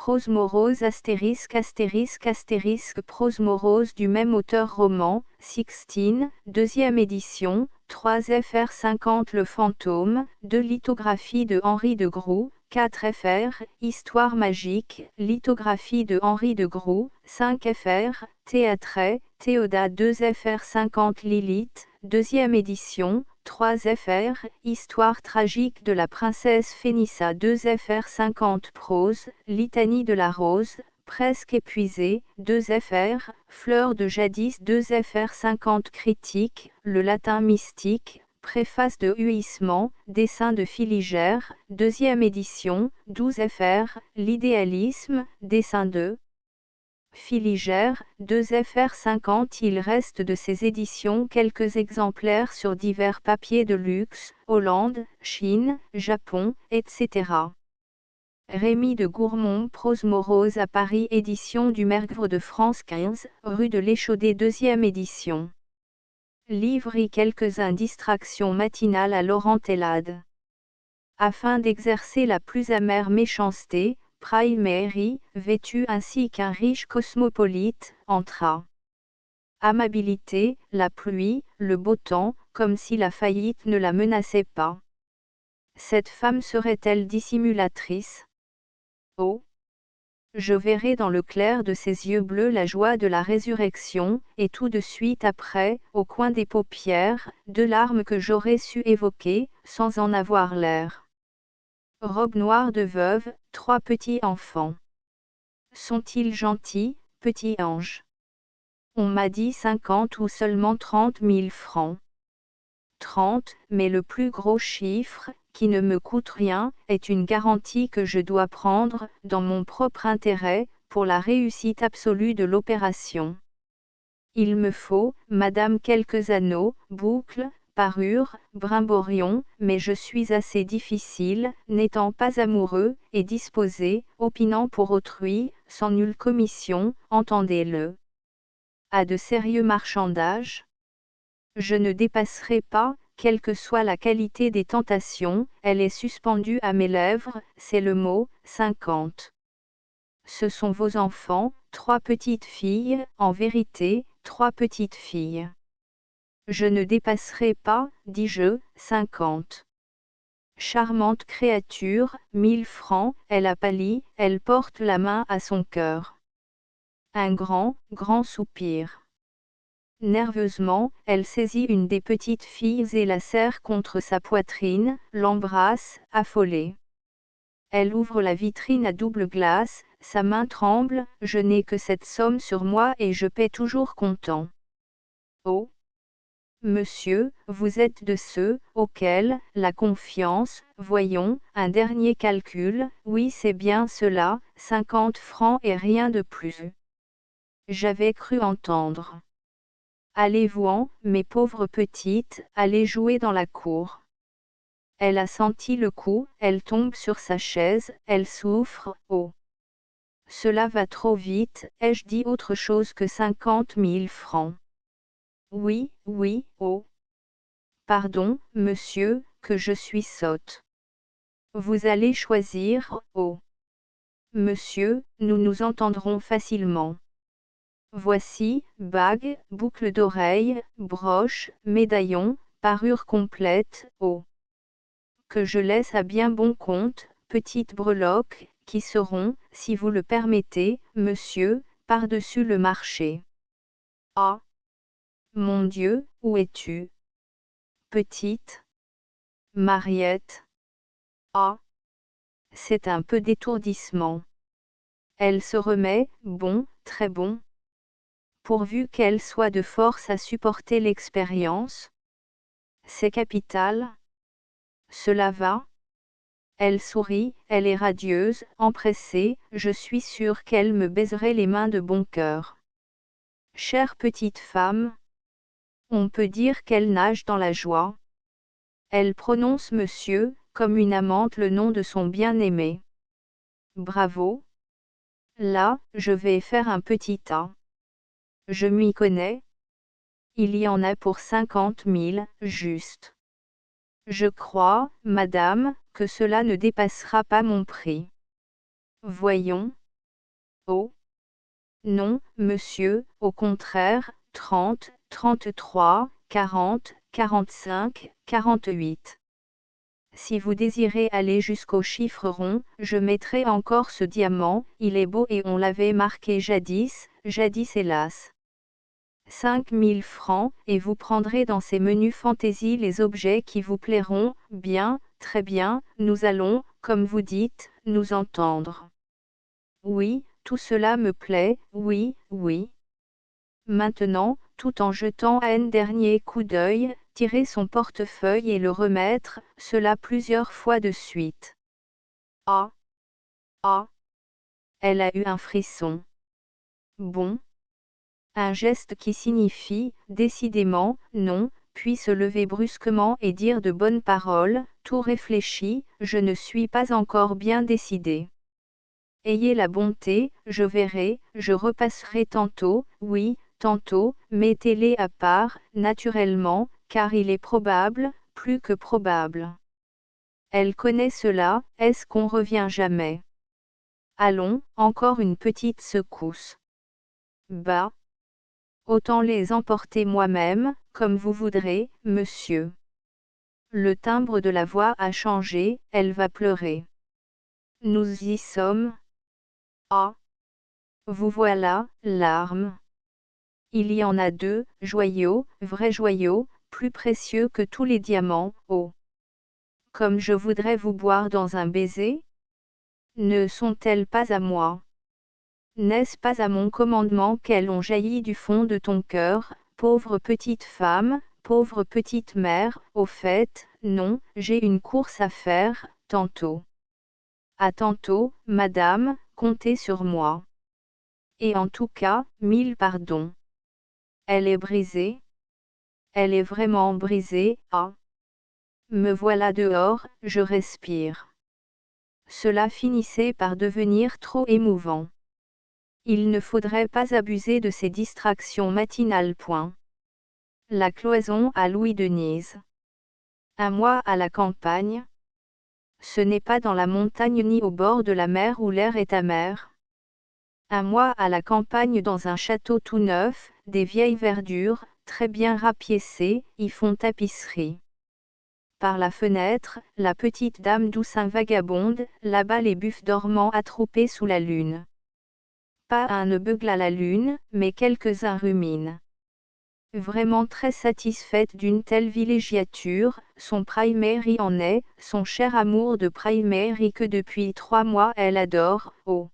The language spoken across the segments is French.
Prose morose prose morose du même auteur roman, Sixtine, deuxième édition, 3 fr 50 Le Fantôme, 2 lithographies de Henri de Groux, 4 fr, Histoire magique, lithographie de Henri de Groux, 5 fr, Théâtret, Théodat 2 fr 50 Lilith, deuxième édition, 3 fr, Histoire tragique de la princesse Phénissa 2 fr 50 Prose, Litanie de la rose, presque épuisée, 2 fr, Fleurs de jadis 2 fr 50 Critique, le latin mystique, préface de Huysmans, dessin de Filigère, deuxième édition, 12 fr, L'idéalisme, dessin de Filigère, 2 fr 50. Il reste de ces éditions quelques exemplaires sur divers papiers de luxe, Hollande, Chine, Japon, etc. Rémy de Gourmont, Prose morose à Paris, édition du Mergre de France 15, rue de l'Échaudé, deuxième édition. Livre et quelques-uns distractions matinales à Laurent Tellade. Afin d'exercer la plus amère méchanceté, Praille Mairie, vêtu ainsi qu'un riche cosmopolite, entra. Amabilité, la pluie, le beau temps, comme si la faillite ne la menaçait pas. Cette femme serait-elle dissimulatrice? Oh! Je verrai dans le clair de ses yeux bleus la joie de la résurrection, et tout de suite après, au coin des paupières, 2 larmes que j'aurais su évoquer, sans en avoir l'air. Robe noire de veuve, 3 petits enfants. Sont-ils gentils, petits anges? On m'a dit 50 ou seulement 30 000 francs. 30, mais le plus gros chiffre, qui ne me coûte rien, est une garantie que je dois prendre, dans mon propre intérêt, pour la réussite absolue de l'opération. Il me faut, madame, quelques anneaux, boucles, parures, brimborions, mais je suis assez difficile, n'étant pas amoureux, et disposé, opinant pour autrui, sans nulle commission, entendez-le. À de sérieux marchandages? Je ne dépasserai pas, quelle que soit la qualité des tentations, elle est suspendue à mes lèvres, c'est le mot, 50. Ce sont vos enfants, 3 petites filles, en vérité, 3 petites filles. Je ne dépasserai pas, dis-je, 50. Charmante créature, 1000 francs, elle a pâli, elle porte la main à son cœur. Un grand, grand soupir. Nerveusement, elle saisit une des petites filles et la serre contre sa poitrine, l'embrasse, affolée. Elle ouvre la vitrine à double glace, sa main tremble, je n'ai que cette somme sur moi et je paie toujours comptant. Oh! Monsieur, vous êtes de ceux, auxquels, la confiance, voyons, un dernier calcul, oui c'est bien cela, 50 francs et rien de plus. J'avais cru entendre. Allez-vous-en, mes pauvres petites, allez jouer dans la cour. Elle a senti le coup, elle tombe sur sa chaise, elle souffre, oh! Cela va trop vite, ai-je dit autre chose que 50 000 francs? Oui, oui, oh! Pardon, monsieur, que je suis sotte. Vous allez choisir, oh! Monsieur, nous nous entendrons facilement. Voici, bague, boucle d'oreille, broche, médaillon, parure complète, oh! Que je laisse à bien bon compte, petites breloques, qui seront, si vous le permettez, monsieur, par-dessus le marché. Ah! Mon Dieu, où es-tu? Petite? Mariette? Ah! C'est un peu d'étourdissement. Elle se remet, bon, très bon. Pourvu qu'elle soit de force à supporter l'expérience. C'est capital. Cela va? Elle sourit, elle est radieuse, empressée, je suis sûre qu'elle me baiserait les mains de bon cœur. Chère petite femme. On peut dire qu'elle nage dans la joie. Elle prononce monsieur, comme une amante le nom de son bien-aimé. Bravo. Là, je vais faire un petit tas. Je m'y connais. Il y en a pour 50 000, juste. Je crois, madame, que cela ne dépassera pas mon prix. Voyons. Oh. Non, monsieur, au contraire, 30, 33, 40, 45, 48. Si vous désirez aller jusqu'au chiffre rond, je mettrai encore ce diamant, il est beau et on l'avait marqué jadis, jadis hélas. 5000 francs, et vous prendrez dans ces menus fantaisies les objets qui vous plairont, bien, très bien, nous allons, comme vous dites, nous entendre. Oui, tout cela me plaît, oui, oui. Maintenant, tout en jetant un dernier coup d'œil, tirer son portefeuille et le remettre, cela plusieurs fois de suite. Ah! Ah! Elle a eu un frisson. Bon. Un geste qui signifie, décidément, non, puis se lever brusquement et dire de bonnes paroles, tout réfléchi, je ne suis pas encore bien décidé. Ayez la bonté, je verrai, je repasserai tantôt, oui, tantôt, mettez-les à part, naturellement, car il est probable, plus que probable. Elle connaît cela, est-ce qu'on revient jamais? Allons, encore une petite secousse. Bah! Autant les emporter moi-même, comme vous voudrez, monsieur. Le timbre de la voix a changé, elle va pleurer. Nous y sommes. Ah! Vous voilà, larmes. Il y en a 2, joyaux, vrais joyaux, plus précieux que tous les diamants, oh! Comme je voudrais vous boire dans un baiser? Ne sont-elles pas à moi? N'est-ce pas à mon commandement qu'elles ont jailli du fond de ton cœur, pauvre petite femme, pauvre petite mère? Au fait, non, j'ai une course à faire, tantôt. À tantôt, madame, comptez sur moi. Et en tout cas, 1000 pardons. Elle est brisée? Elle est vraiment brisée, ah! Me voilà dehors, je respire. Cela finissait par devenir trop émouvant. Il ne faudrait pas abuser de ces distractions matinales. Point. La cloison à Louis Denise. Un mois à la campagne. Ce n'est pas dans la montagne ni au bord de la mer où l'air est amer. Un mois à la campagne dans un château tout neuf, des vieilles verdures, très bien rapiécées, y font tapisserie. Par la fenêtre, la petite dame douce vagabonde, là-bas les buffles dormants attroupés sous la lune. Pas un ne beugle à la lune, mais quelques-uns ruminent. Vraiment très satisfaite d'une telle villégiature, son Primary en est, son cher amour de Primary que depuis 3 mois elle adore, oh!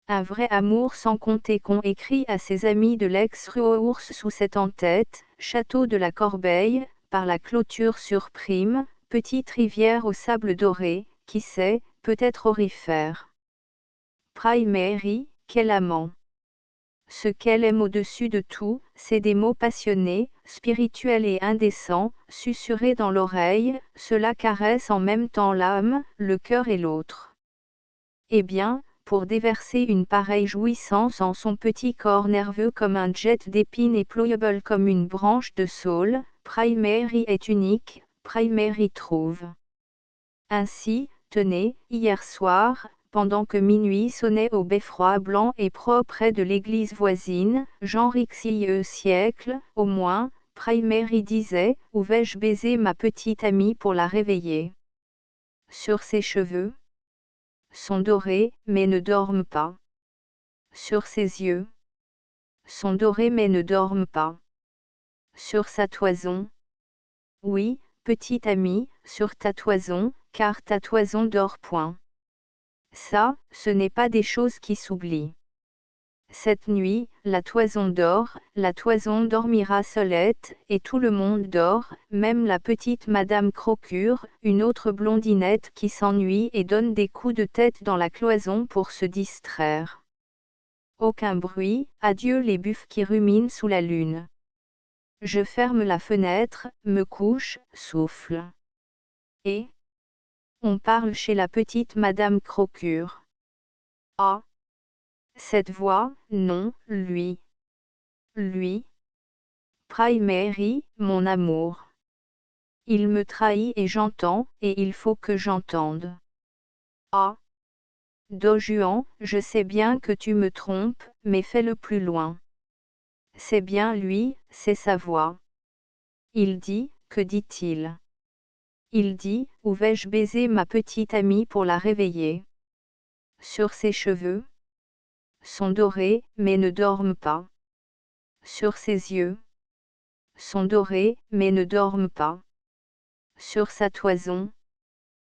Un vrai amour sans compter qu'on écrit à ses amis de l'ex-Rue-aux-Ours sous cette en-tête, château de la Corbeille, par la clôture sur Prime, petite rivière aux sables dorés, qui sait, peut-être aurifère. Primary, quel amant! Ce qu'elle aime au-dessus de tout, c'est des mots passionnés, spirituels et indécents, susurrés dans l'oreille, cela caresse en même temps l'âme, le cœur et l'autre. Eh bien, pour déverser une pareille jouissance en son petit corps nerveux comme un jet d'épines et pliable comme une branche de saule, Primary est unique, Primary trouve. Ainsi, tenez, hier soir, pendant que minuit sonnait au beffroi blanc et propre près de l'église voisine, Jean Rixilleux siècle, au moins, Primary disait, où vais-je baiser ma petite amie pour la réveiller? Sur ses cheveux? Sont dorés, mais ne dorment pas. Sur ses yeux? Sont dorés mais ne dorment pas. Sur sa toison? Oui, petite amie, sur ta toison, car ta toison dort point. Ça, ce n'est pas des choses qui s'oublient. Cette nuit, la toison dort, la toison dormira solette, et tout le monde dort, même la petite Madame Crocure, une autre blondinette qui s'ennuie et donne des coups de tête dans la cloison pour se distraire. Aucun bruit, adieu les buffles qui ruminent sous la lune. Je ferme la fenêtre, me couche, souffle. Et on parle chez la petite Madame Crocure. Ah! Cette voix, non, lui. Lui. Primary, mon amour. Il me trahit et j'entends, et il faut que j'entende. Ah! Do Juan, je sais bien que tu me trompes, mais fais-le plus loin. C'est bien lui, c'est sa voix. Il dit, que dit-il? Il dit, où vais-je baiser ma petite amie pour la réveiller? Sur ses cheveux? Sont dorés, mais ne dorment pas. Sur ses yeux? Sont dorés, mais ne dorment pas. Sur sa toison?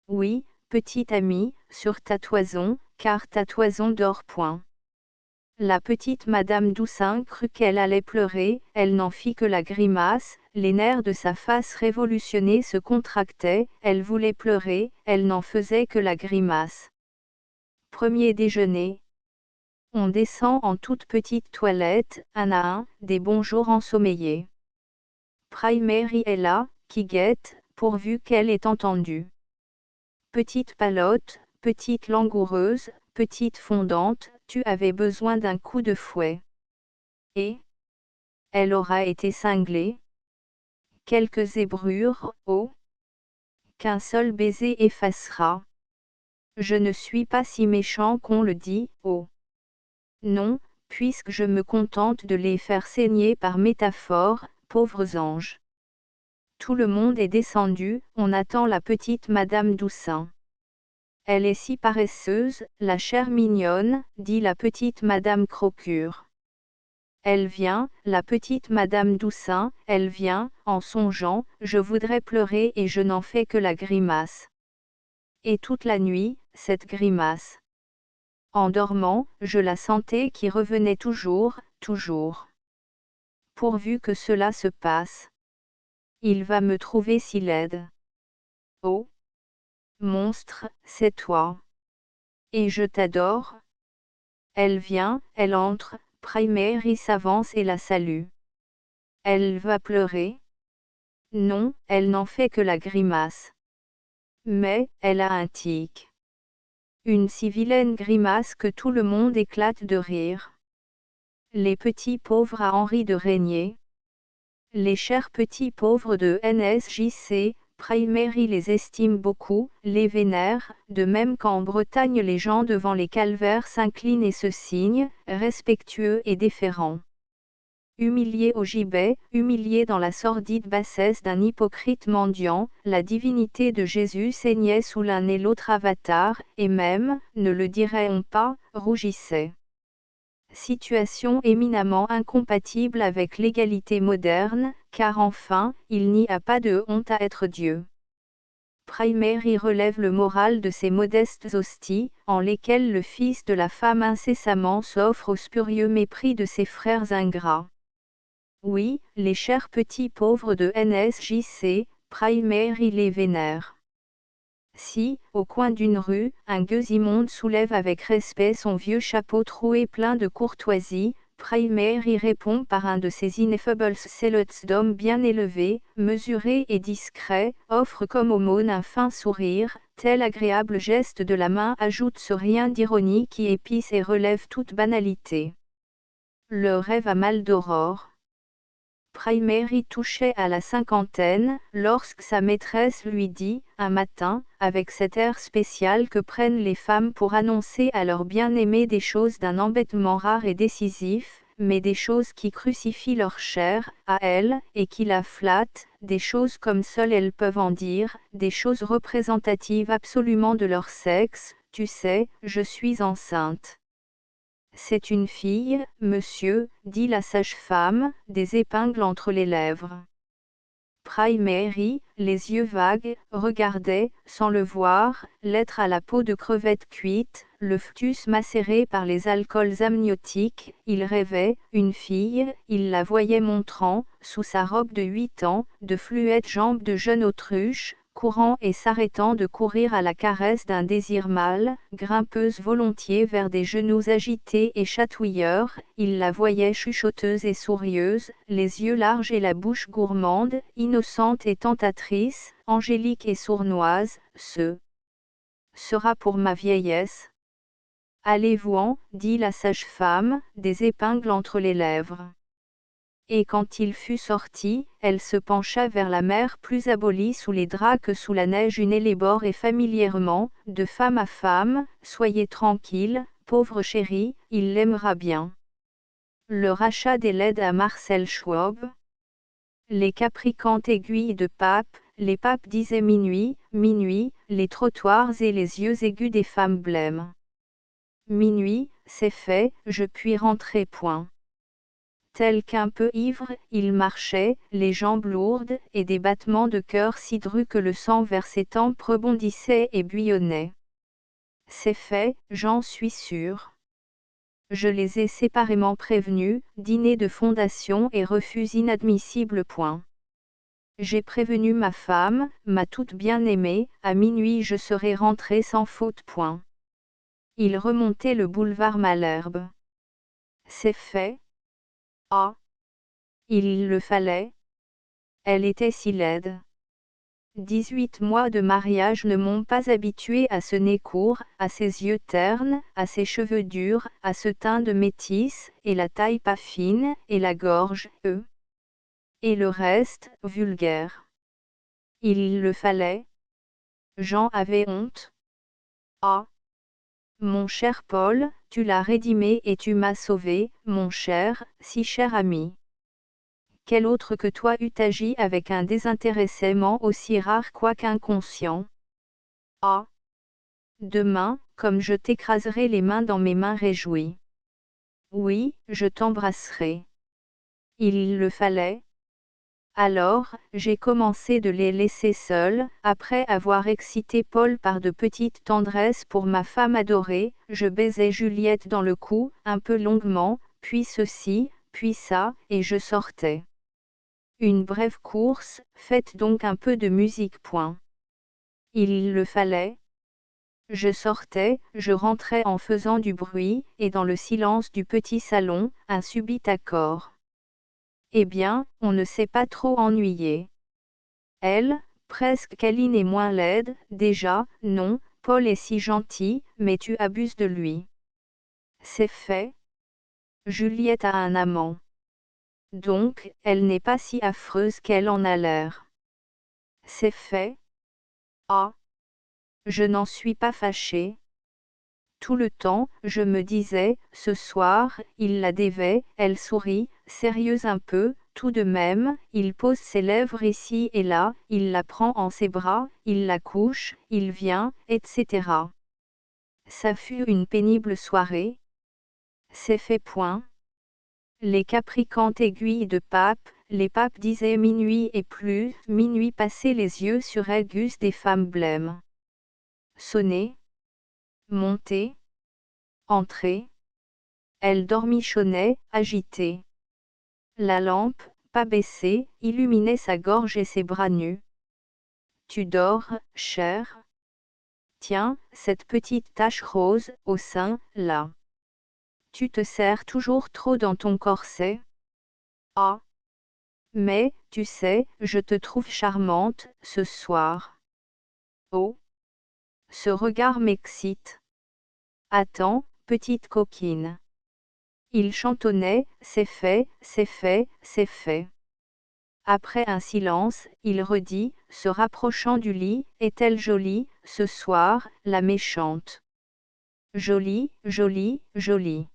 Oui, petite amie, sur ta toison, car ta toison dort point. La petite Madame Doussin crut qu'elle allait pleurer, elle n'en fit que la grimace, les nerfs de sa face révolutionnée se contractaient, elle voulait pleurer, elle n'en faisait que la grimace. Premier déjeuner. On descend en toute petite toilette, un à un, des bonjours ensommeillés. Primary est là, qui guette, pourvu qu'elle ait entendu. Petite palotte, petite langoureuse, petite fondante, tu avais besoin d'un coup de fouet. Et elle aura été cinglée. Quelques zébrures, oh, qu'un seul baiser effacera. Je ne suis pas si méchant qu'on le dit, oh. Non, puisque je me contente de les faire saigner par métaphore, pauvres anges. Tout le monde est descendu, on attend la petite Madame Doussin. Elle est si paresseuse, la chère mignonne, dit la petite Madame Crocure. Elle vient, la petite Madame Doussin, elle vient, en songeant, je voudrais pleurer et je n'en fais que la grimace. Et toute la nuit, cette grimace. En dormant, je la sentais qui revenait toujours, toujours. Pourvu que cela se passe. Il va me trouver si laide. Oh! Monstre, c'est toi. Et je t'adore. Elle vient, elle entre, Primary s'avance et la salue. Elle va pleurer? Non, elle n'en fait que la grimace. Mais, elle a un tic. Une si vilaine grimace que tout le monde éclate de rire. Les petits pauvres à Henri de Régnier. Les chers petits pauvres de NSJC, Primary les estime beaucoup, les vénère, de même qu'en Bretagne les gens devant les calvaires s'inclinent et se signent, respectueux et déférents. Humilié au gibet, humilié dans la sordide bassesse d'un hypocrite mendiant, la divinité de Jésus saignait sous l'un et l'autre avatar, et même, ne le dirait-on pas, rougissait. Situation éminemment incompatible avec l'égalité moderne, car enfin, il n'y a pas de honte à être Dieu. Primary relève le moral de ces modestes hosties, en lesquelles le fils de la femme incessamment s'offre au spurieux mépris de ses frères ingrats. Oui, les chers petits pauvres de NSJC, Primary les vénère. Si, au coin d'une rue, un gueux immonde soulève avec respect son vieux chapeau troué plein de courtoisie, Primary répond par un de ces ineffables saluts d'homme bien élevé, mesuré et discret, offre comme aumône un fin sourire, tel agréable geste de la main ajoute ce rien d'ironie qui épice et relève toute banalité. Le rêve à mal d'aurore. Primary touchait à la cinquantaine, lorsque sa maîtresse lui dit, un matin, avec cet air spécial que prennent les femmes pour annoncer à leur bien-aimé des choses d'un embêtement rare et décisif, mais des choses qui crucifient leur chair, à elles, et qui la flattent, des choses comme seules elles peuvent en dire, des choses représentatives absolument de leur sexe, tu sais, je suis enceinte. C'est une fille, monsieur, dit la sage-femme, des épingles entre les lèvres. Primary, les yeux vagues, regardait, sans le voir, l'être à la peau de crevette cuite, le fœtus macéré par les alcools amniotiques, il rêvait, une fille, il la voyait montrant, sous sa robe de 8 ans, de fluettes jambes de jeune autruche, courant et s'arrêtant de courir à la caresse d'un désir mâle, grimpeuse volontiers vers des genoux agités et chatouilleurs, il la voyait chuchoteuse et sourieuse, les yeux larges et la bouche gourmande, innocente et tentatrice, angélique et sournoise, ce sera pour ma vieillesse. Allez-vous-en, dit la sage-femme, des épingles entre les lèvres. Et quand il fut sorti, elle se pencha vers la mère plus abolie sous les draps que sous la neige une élébore et familièrement, de femme à femme, soyez tranquille, pauvre chérie, il l'aimera bien. Le rachat des LED à Marcel Schwab. Les capricantes aiguilles de pape, les papes disaient minuit, minuit, les trottoirs et les yeux aigus des femmes blêmes. Minuit, c'est fait, je puis rentrer point. Tel qu'un peu ivre, il marchait, les jambes lourdes, et des battements de cœur si drus que le sang vers ses tempes rebondissait et bouillonnait. C'est fait, j'en suis sûr. Je les ai séparément prévenus, dîner de fondation et refus inadmissible point. J'ai prévenu ma femme, ma toute bien-aimée, à minuit je serai rentré sans faute point. Il remontait le boulevard Malherbe. C'est fait. Ah! Il le fallait. Elle était si laide. 18 mois de mariage ne m'ont pas habituée à ce nez court, à ses yeux ternes, à ses cheveux durs, à ce teint de métisse, et la taille pas fine, et la gorge, et le reste, vulgaire. Il le fallait. J'en avais honte. Ah! Mon cher Paul, tu l'as rédimé et tu m'as sauvé, mon cher, si cher ami. Quel autre que toi eût agi avec un désintéressement aussi rare quoiqu'inconscient? Ah! Demain, comme je t'écraserai les mains dans mes mains réjouies. Oui, je t'embrasserai. Il le fallait. Alors, j'ai commencé de les laisser seuls, après avoir excité Paul par de petites tendresses pour ma femme adorée, je baisais Juliette dans le cou, un peu longuement, puis ceci, puis ça, et je sortais. Une brève course, faites donc un peu de musique point. Il le fallait. Je sortais, je rentrais en faisant du bruit, et dans le silence du petit salon, un subit accord. Eh bien, on ne s'est pas trop ennuyé. Elle, presque câline et moins laide, déjà, non, Paul est si gentil, mais tu abuses de lui. C'est fait. Juliette a un amant. Donc, elle n'est pas si affreuse qu'elle en a l'air. C'est fait. Ah! Je n'en suis pas fâchée. Tout le temps, je me disais, ce soir, il la dévait, elle sourit, sérieuse un peu, tout de même, il pose ses lèvres ici et là, il la prend en ses bras, il la couche, il vient, etc. Ça fut une pénible soirée. C'est fait point. Les capricantes aiguilles de pape, les papes disaient minuit et plus, minuit passaient les yeux sur Auguste des femmes blêmes. Sonner. Monter. Entrer. Elle dormichonnait, agitée. La lampe, pas baissée, illuminait sa gorge et ses bras nus. Tu dors, cher? Tiens, cette petite tache rose, au sein, là. Tu te serres toujours trop dans ton corset? Ah! Mais, tu sais, je te trouve charmante, ce soir. Oh! Ce regard m'excite. Attends, petite coquine. Il chantonnait, c'est fait, c'est fait, c'est fait. Après un silence, il redit, se rapprochant du lit, est-elle jolie, ce soir, la méchante? Jolie, jolie, jolie.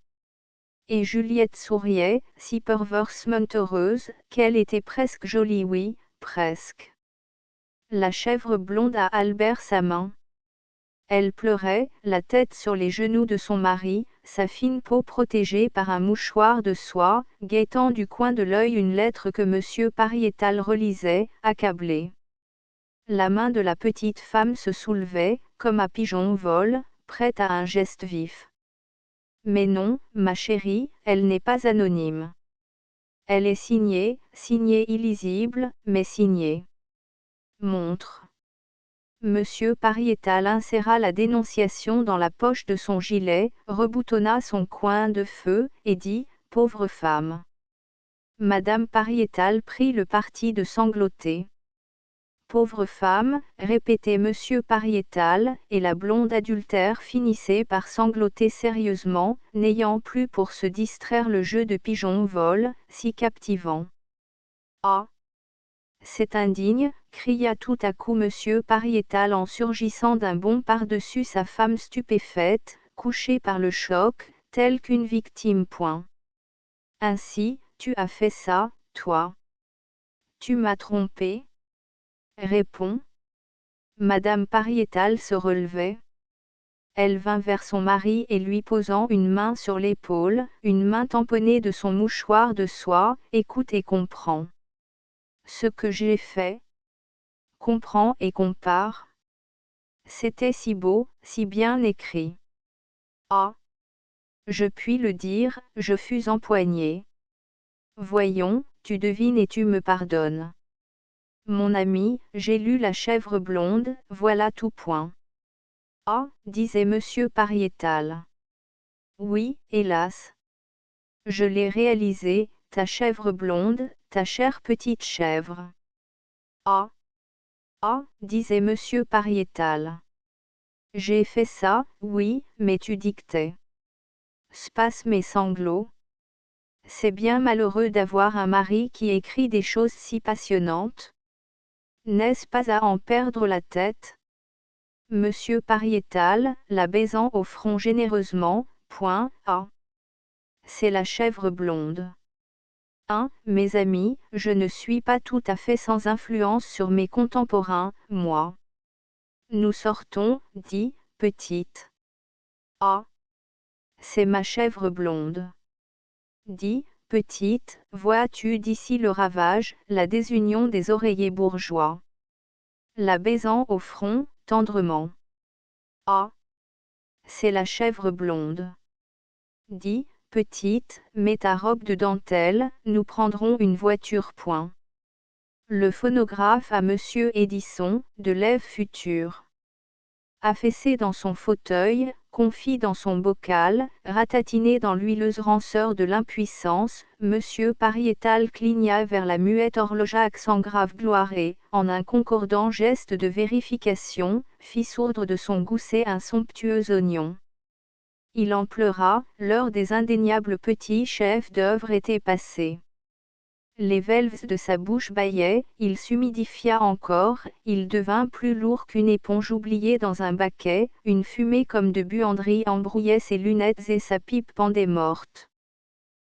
Et Juliette souriait, si perversement heureuse, qu'elle était presque jolie, oui, presque. La chèvre blonde a Albert sa main. Elle pleurait, la tête sur les genoux de son mari, sa fine peau protégée par un mouchoir de soie, guettant du coin de l'œil une lettre que M. Parietal relisait, accablé. La main de la petite femme se soulevait, comme un pigeon au vol, prête à un geste vif. Mais non, ma chérie, elle n'est pas anonyme. Elle est signée, signée illisible, mais signée. Montre. Monsieur Parietal inséra la dénonciation dans la poche de son gilet, reboutonna son coin de feu, et dit, pauvre femme. Madame Parietal prit le parti de sangloter. Pauvre femme, répétait Monsieur Pariétal, et la blonde adultère finissait par sangloter sérieusement, n'ayant plus pour se distraire le jeu de pigeon-vol, si captivant. Ah! C'est indigne, cria tout à coup Monsieur Pariétal en surgissant d'un bond par-dessus sa femme stupéfaite, couchée par le choc, telle qu'une victime. Ainsi, tu as fait ça, toi. Tu m'as trompé? Réponds. Madame Pariétal se relevait. Elle vint vers son mari et lui posant une main sur l'épaule, une main tamponnée de son mouchoir de soie, écoute et comprends. Ce que j'ai fait. Comprends et compare. C'était si beau, si bien écrit. Ah! Je puis le dire, je fus empoignée. Voyons, tu devines et tu me pardonnes. Mon ami, j'ai lu La chèvre blonde, voilà tout point. Ah, disait Monsieur Pariétal. Oui, hélas. Je l'ai réalisé, ta chèvre blonde, ta chère petite chèvre. Ah. Ah, disait Monsieur Pariétal. J'ai fait ça, oui, mais tu dictais. Spasmes et sanglots. C'est bien malheureux d'avoir un mari qui écrit des choses si passionnantes. N'est-ce pas à en perdre la tête? Monsieur Pariétal, la baisant au front généreusement, point, ah. C'est la chèvre blonde. Mes amis, je ne suis pas tout à fait sans influence sur mes contemporains, moi. Nous sortons, dit, petite. Ah. C'est ma chèvre blonde. Dis, petite, vois-tu d'ici le ravage, la désunion des oreillers bourgeois. La baisant au front, tendrement. Ah! C'est la chèvre blonde. Dis, petite, mets ta robe de dentelle, nous prendrons une voiture. Point. Le phonographe à Monsieur Edison, de l'Ève future. Affaissé dans son fauteuil, confit dans son bocal, ratatiné dans l'huileuse ranceur de l'impuissance, Monsieur Pariétal cligna vers la muette horlogeaque sans grave gloire et, en un concordant geste de vérification, fit sourdre de son gousset un somptueux oignon. Il en pleura, l'heure des indéniables petits chefs d'œuvre était passée. Les velves de sa bouche bâillaient, il s'humidifia encore, il devint plus lourd qu'une éponge oubliée dans un baquet, une fumée comme de buanderie embrouillait ses lunettes et sa pipe pendait morte.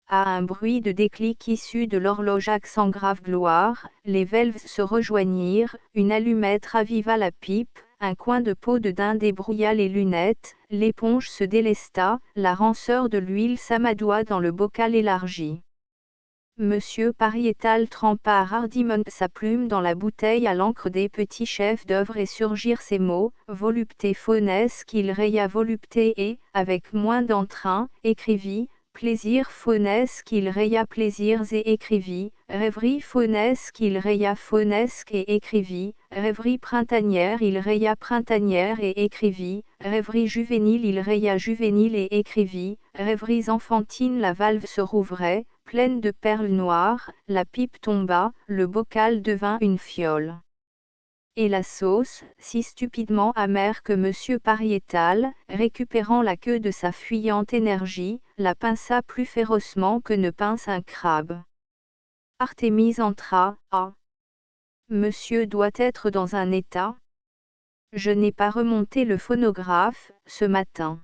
À un bruit de déclic issu de l'horlogeaque sans grave gloire, les velves se rejoignirent, une allumette raviva la pipe, un coin de peau de dinde débrouilla les lunettes, l'éponge se délesta, la ranceur de l'huile s'amadoua dans le bocal élargi. Monsieur Pariétal trempa hardiment sa plume dans la bouteille à l'encre des petits chefs d'œuvre et surgirent ces mots, volupté faunesque qu'il raya volupté et, avec moins d'entrain, écrivit, plaisir faunesque qu'il raya plaisirs et écrivit, rêverie faunesque qu'il raya faunesque et écrivit, rêverie printanière il raya printanière et écrivit, rêverie juvénile il raya juvénile et écrivit, rêveries enfantines la valve se rouvrait, pleine de perles noires, la pipe tomba, le bocal devint une fiole. Et la sauce, si stupidement amère que Monsieur Pariétal, récupérant la queue de sa fuyante énergie, la pinça plus férocement que ne pince un crabe. Artémise entra, ah! Monsieur doit être dans un état. Je n'ai pas remonté le phonographe, ce matin.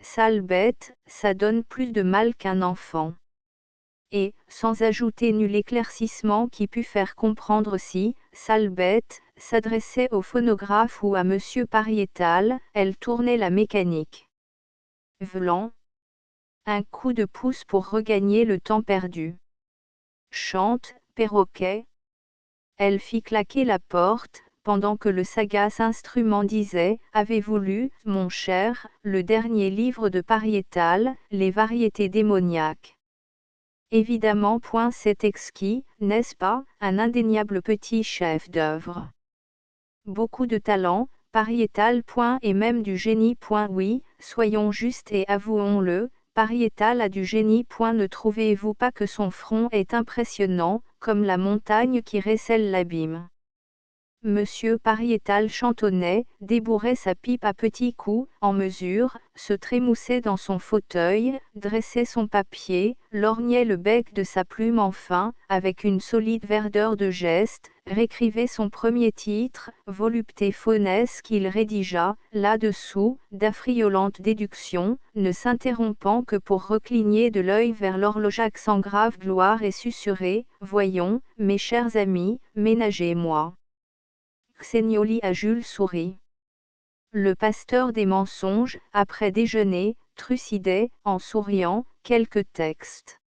Sale bête, ça donne plus de mal qu'un enfant. Et, sans ajouter nul éclaircissement qui pût faire comprendre si, sale bête, s'adressait au phonographe ou à Monsieur Pariétal, elle tournait la mécanique. Vlan. Un coup de pouce pour regagner le temps perdu. Chante, perroquet. Elle fit claquer la porte, pendant que le sagace instrument disait, avez-vous lu, mon cher, le dernier livre de Pariétal, Les variétés démoniaques? Évidemment point c'est exquis, n'est-ce pas, un indéniable petit chef d'œuvre. Beaucoup de talent, Pariétal point et même du génie point oui, soyons justes et avouons-le, Pariétal a du génie point ne trouvez-vous pas que son front est impressionnant, comme la montagne qui recèle l'abîme. Monsieur Pariétal chantonnait, débourrait sa pipe à petits coups, en mesure, se trémoussait dans son fauteuil, dressait son papier, lorgnait le bec de sa plume enfin, avec une solide verdeur de geste, réécrivait son premier titre, volupté faunesse qu'il rédigea, là-dessous, d'affriolantes déductions, ne s'interrompant que pour recligner de l'œil vers l'horlogeaque sans grave gloire et susurrer, voyons, mes chers amis, ménagez-moi. Xénioli à Jules sourit. Le pasteur des mensonges, après déjeuner, trucidait, en souriant, quelques textes.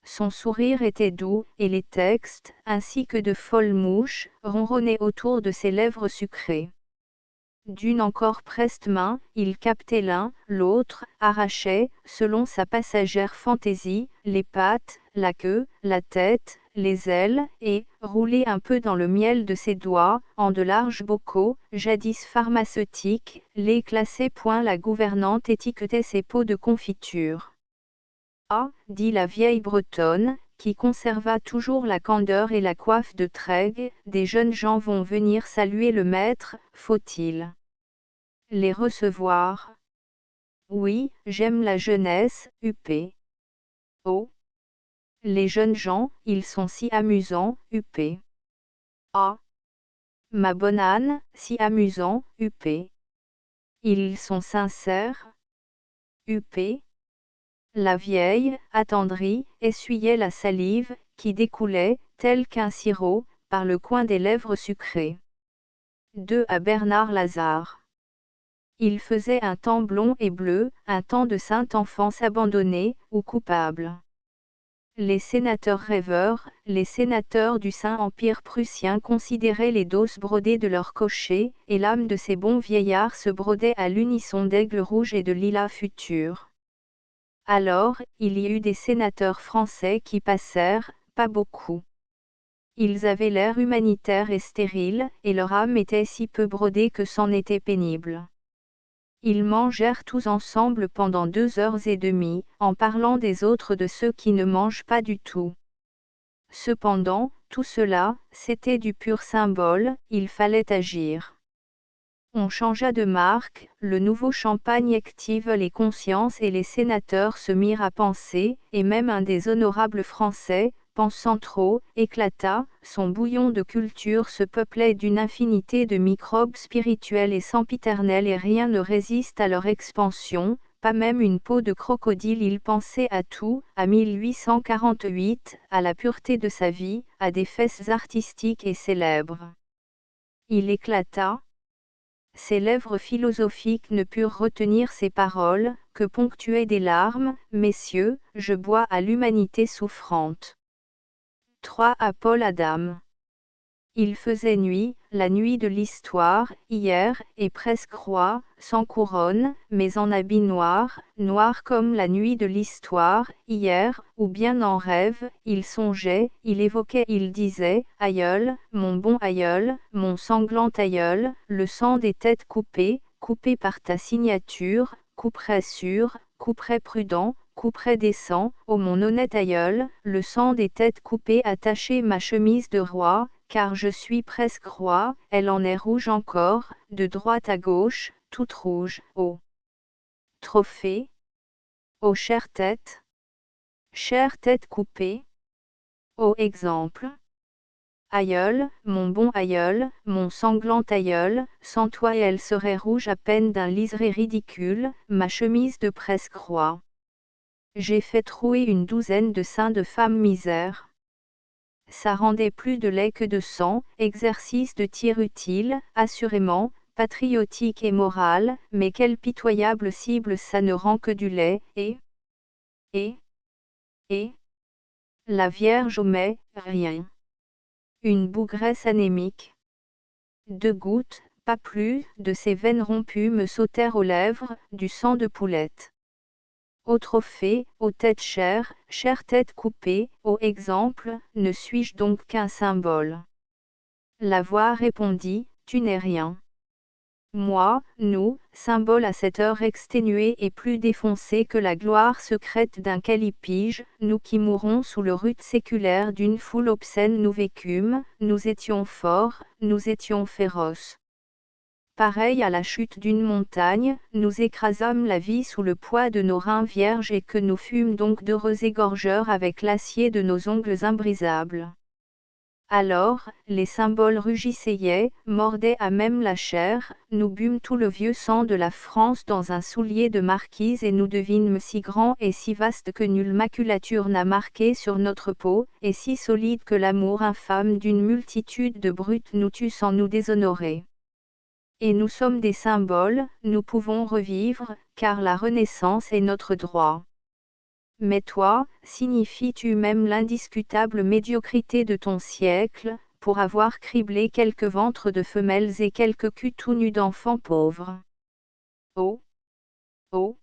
Son sourire était doux, et les textes, ainsi que de folles mouches, ronronnaient autour de ses lèvres sucrées. D'une encore preste main, il captait l'un, l'autre, arrachait, selon sa passagère fantaisie, les pattes, la queue, la tête, les ailes, et, roulé un peu dans le miel de ses doigts, en de larges bocaux, jadis pharmaceutiques, les classait point la gouvernante étiquetait ses pots de confiture. Ah, dit la vieille bretonne, qui conserva toujours la candeur et la coiffe de Trègues, des jeunes gens vont venir saluer le maître, faut-il les recevoir? Oui, j'aime la jeunesse, huppé. Oh, les jeunes gens, ils sont si amusants, huppé. Ah, ma bonne Anne, si amusants, huppé. Ils sont sincères, huppé. La vieille, attendrie, essuyait la salive, qui découlait, tel qu'un sirop, par le coin des lèvres sucrées. 2 à Bernard Lazare. Il faisait un temps blond et bleu, un temps de sainte enfance abandonnée, ou coupable. Les sénateurs rêveurs, les sénateurs du Saint-Empire prussien considéraient les doses brodées de leurs cochers, et l'âme de ces bons vieillards se brodait à l'unisson d'aigles rouges et de lilas futurs. Alors, il y eut des sénateurs français qui passèrent, pas beaucoup. Ils avaient l'air humanitaire et stérile, et leur âme était si peu brodée que c'en était pénible. Ils mangèrent tous ensemble pendant 2 heures et demie, en parlant des autres de ceux qui ne mangent pas du tout. Cependant, tout cela, c'était du pur symbole, il fallait agir. On changea de marque, le nouveau champagne active les consciences et les sénateurs se mirent à penser, et même un des honorables Français, pensant trop, éclata, son bouillon de culture se peuplait d'une infinité de microbes spirituels et sempiternels et rien ne résiste à leur expansion, pas même une peau de crocodile. Il pensait à tout, à 1848, à la pureté de sa vie, à des fesses artistiques et célèbres. Il éclata. Ses lèvres philosophiques ne purent retenir ces paroles, que ponctuaient des larmes, messieurs, je bois à l'humanité souffrante. 3 à Paul Adam. Il faisait nuit, la nuit de l'histoire, hier, et presque roi, sans couronne, mais en habit noir, noir comme la nuit de l'histoire, hier, ou bien en rêve, il songeait, il évoquait, il disait, aïeul, mon bon aïeul, mon sanglant aïeul, le sang des têtes coupées, coupé par ta signature, couperait sûr, couperait prudent, couperait décent, ô mon honnête aïeul, le sang des têtes coupées attaché ma chemise de roi, car je suis presque roi, elle en est rouge encore, de droite à gauche, toute rouge, ô trophée, ô chère tête coupée, ô exemple. Aïeul, mon bon aïeul, mon sanglant aïeul, sans toi elle serait rouge à peine d'un liseré ridicule, ma chemise de presque roi. J'ai fait trouer une douzaine de seins de femmes misères. Ça rendait plus de lait que de sang, exercice de tir utile, assurément, patriotique et moral, mais quelle pitoyable cible ça ne rend que du lait, et la Vierge omet, rien. Une bougresse anémique. 2 gouttes, pas plus, de ses veines rompues me sautèrent aux lèvres, du sang de poulette. Ô trophée, ô tête chère, chère tête coupée, ô exemple, ne suis-je donc qu'un symbole? La voix répondit, tu n'es rien. moi, nous, symbole à cette heure exténuée et plus défoncée que la gloire secrète d'un calipige, nous qui mourons sous le rude séculaire d'une foule obscène nous vécûmes, nous étions forts, nous étions féroces. Pareil à la chute d'une montagne, nous écrasâmes la vie sous le poids de nos reins vierges et que nous fûmes donc d'heureux égorgeurs avec l'acier de nos ongles imbrisables. Alors, les symboles rugissaient, mordaient à même la chair, nous bûmes tout le vieux sang de la France dans un soulier de marquise et nous devînmes si grands et si vastes que nulle maculature n'a marqué sur notre peau, et si solides que l'amour infâme d'une multitude de brutes nous tue sans nous déshonorer. Et nous sommes des symboles, nous pouvons revivre, car la Renaissance est notre droit. Mais toi, signifies-tu même l'indiscutable médiocrité de ton siècle, pour avoir criblé quelques ventres de femelles et quelques culs tout nus d'enfants pauvres? Oh! Oh!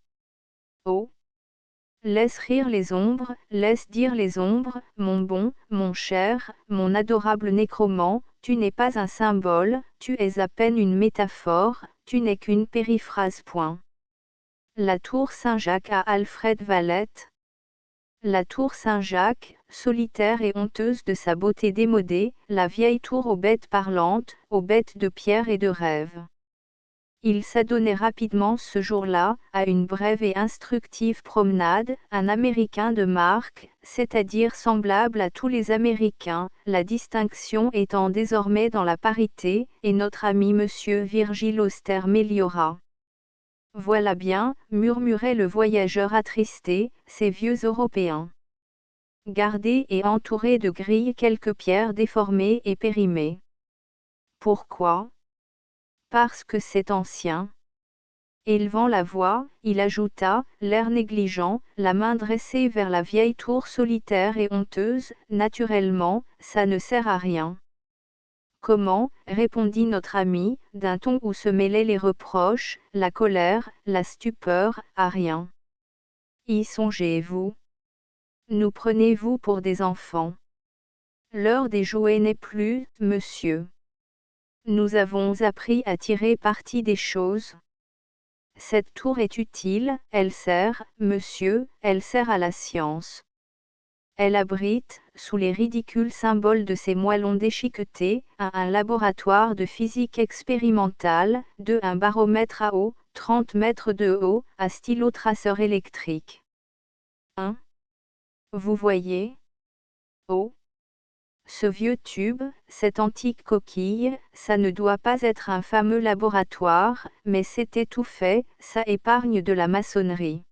Oh! Laisse rire les ombres, laisse dire les ombres, mon bon, mon cher, mon adorable nécromant, tu n'es pas un symbole, tu es à peine une métaphore, tu n'es qu'une périphrase. Point. La tour Saint-Jacques à Alfred Valette. La tour Saint-Jacques, solitaire et honteuse de sa beauté démodée, la vieille tour aux bêtes parlantes, aux bêtes de pierre et de rêve. Il s'adonnait rapidement ce jour-là, à une brève et instructive promenade, un Américain de marque, c'est-à-dire semblable à tous les Américains, la distinction étant désormais dans la parité, et notre ami monsieur Virgile Auster méliora. Voilà bien, murmurait le voyageur attristé, ces vieux Européens. Gardés et entourés de grilles quelques pierres déformées et périmées. Pourquoi ? Parce que c'est ancien. Élevant la voix, il ajouta, l'air négligent, la main dressée vers la vieille tour solitaire et honteuse, naturellement, ça ne sert à rien. Comment, répondit notre ami, d'un ton où se mêlaient les reproches, la colère, la stupeur, à rien. Y songez-vous? Nous prenez-vous pour des enfants? L'heure des jouets n'est plus, monsieur. Nous avons appris à tirer parti des choses. Cette tour est utile, elle sert, monsieur, elle sert à la science. Elle abrite, sous les ridicules symboles de ces moellons déchiquetés, un laboratoire de physique expérimentale, un baromètre à eau, 30 mètres de haut, à stylo traceur électrique. 1. Vous voyez? Oh! Ce vieux tube, cette antique coquille, ça ne doit pas être un fameux laboratoire, mais c'était tout fait, ça épargne de la maçonnerie.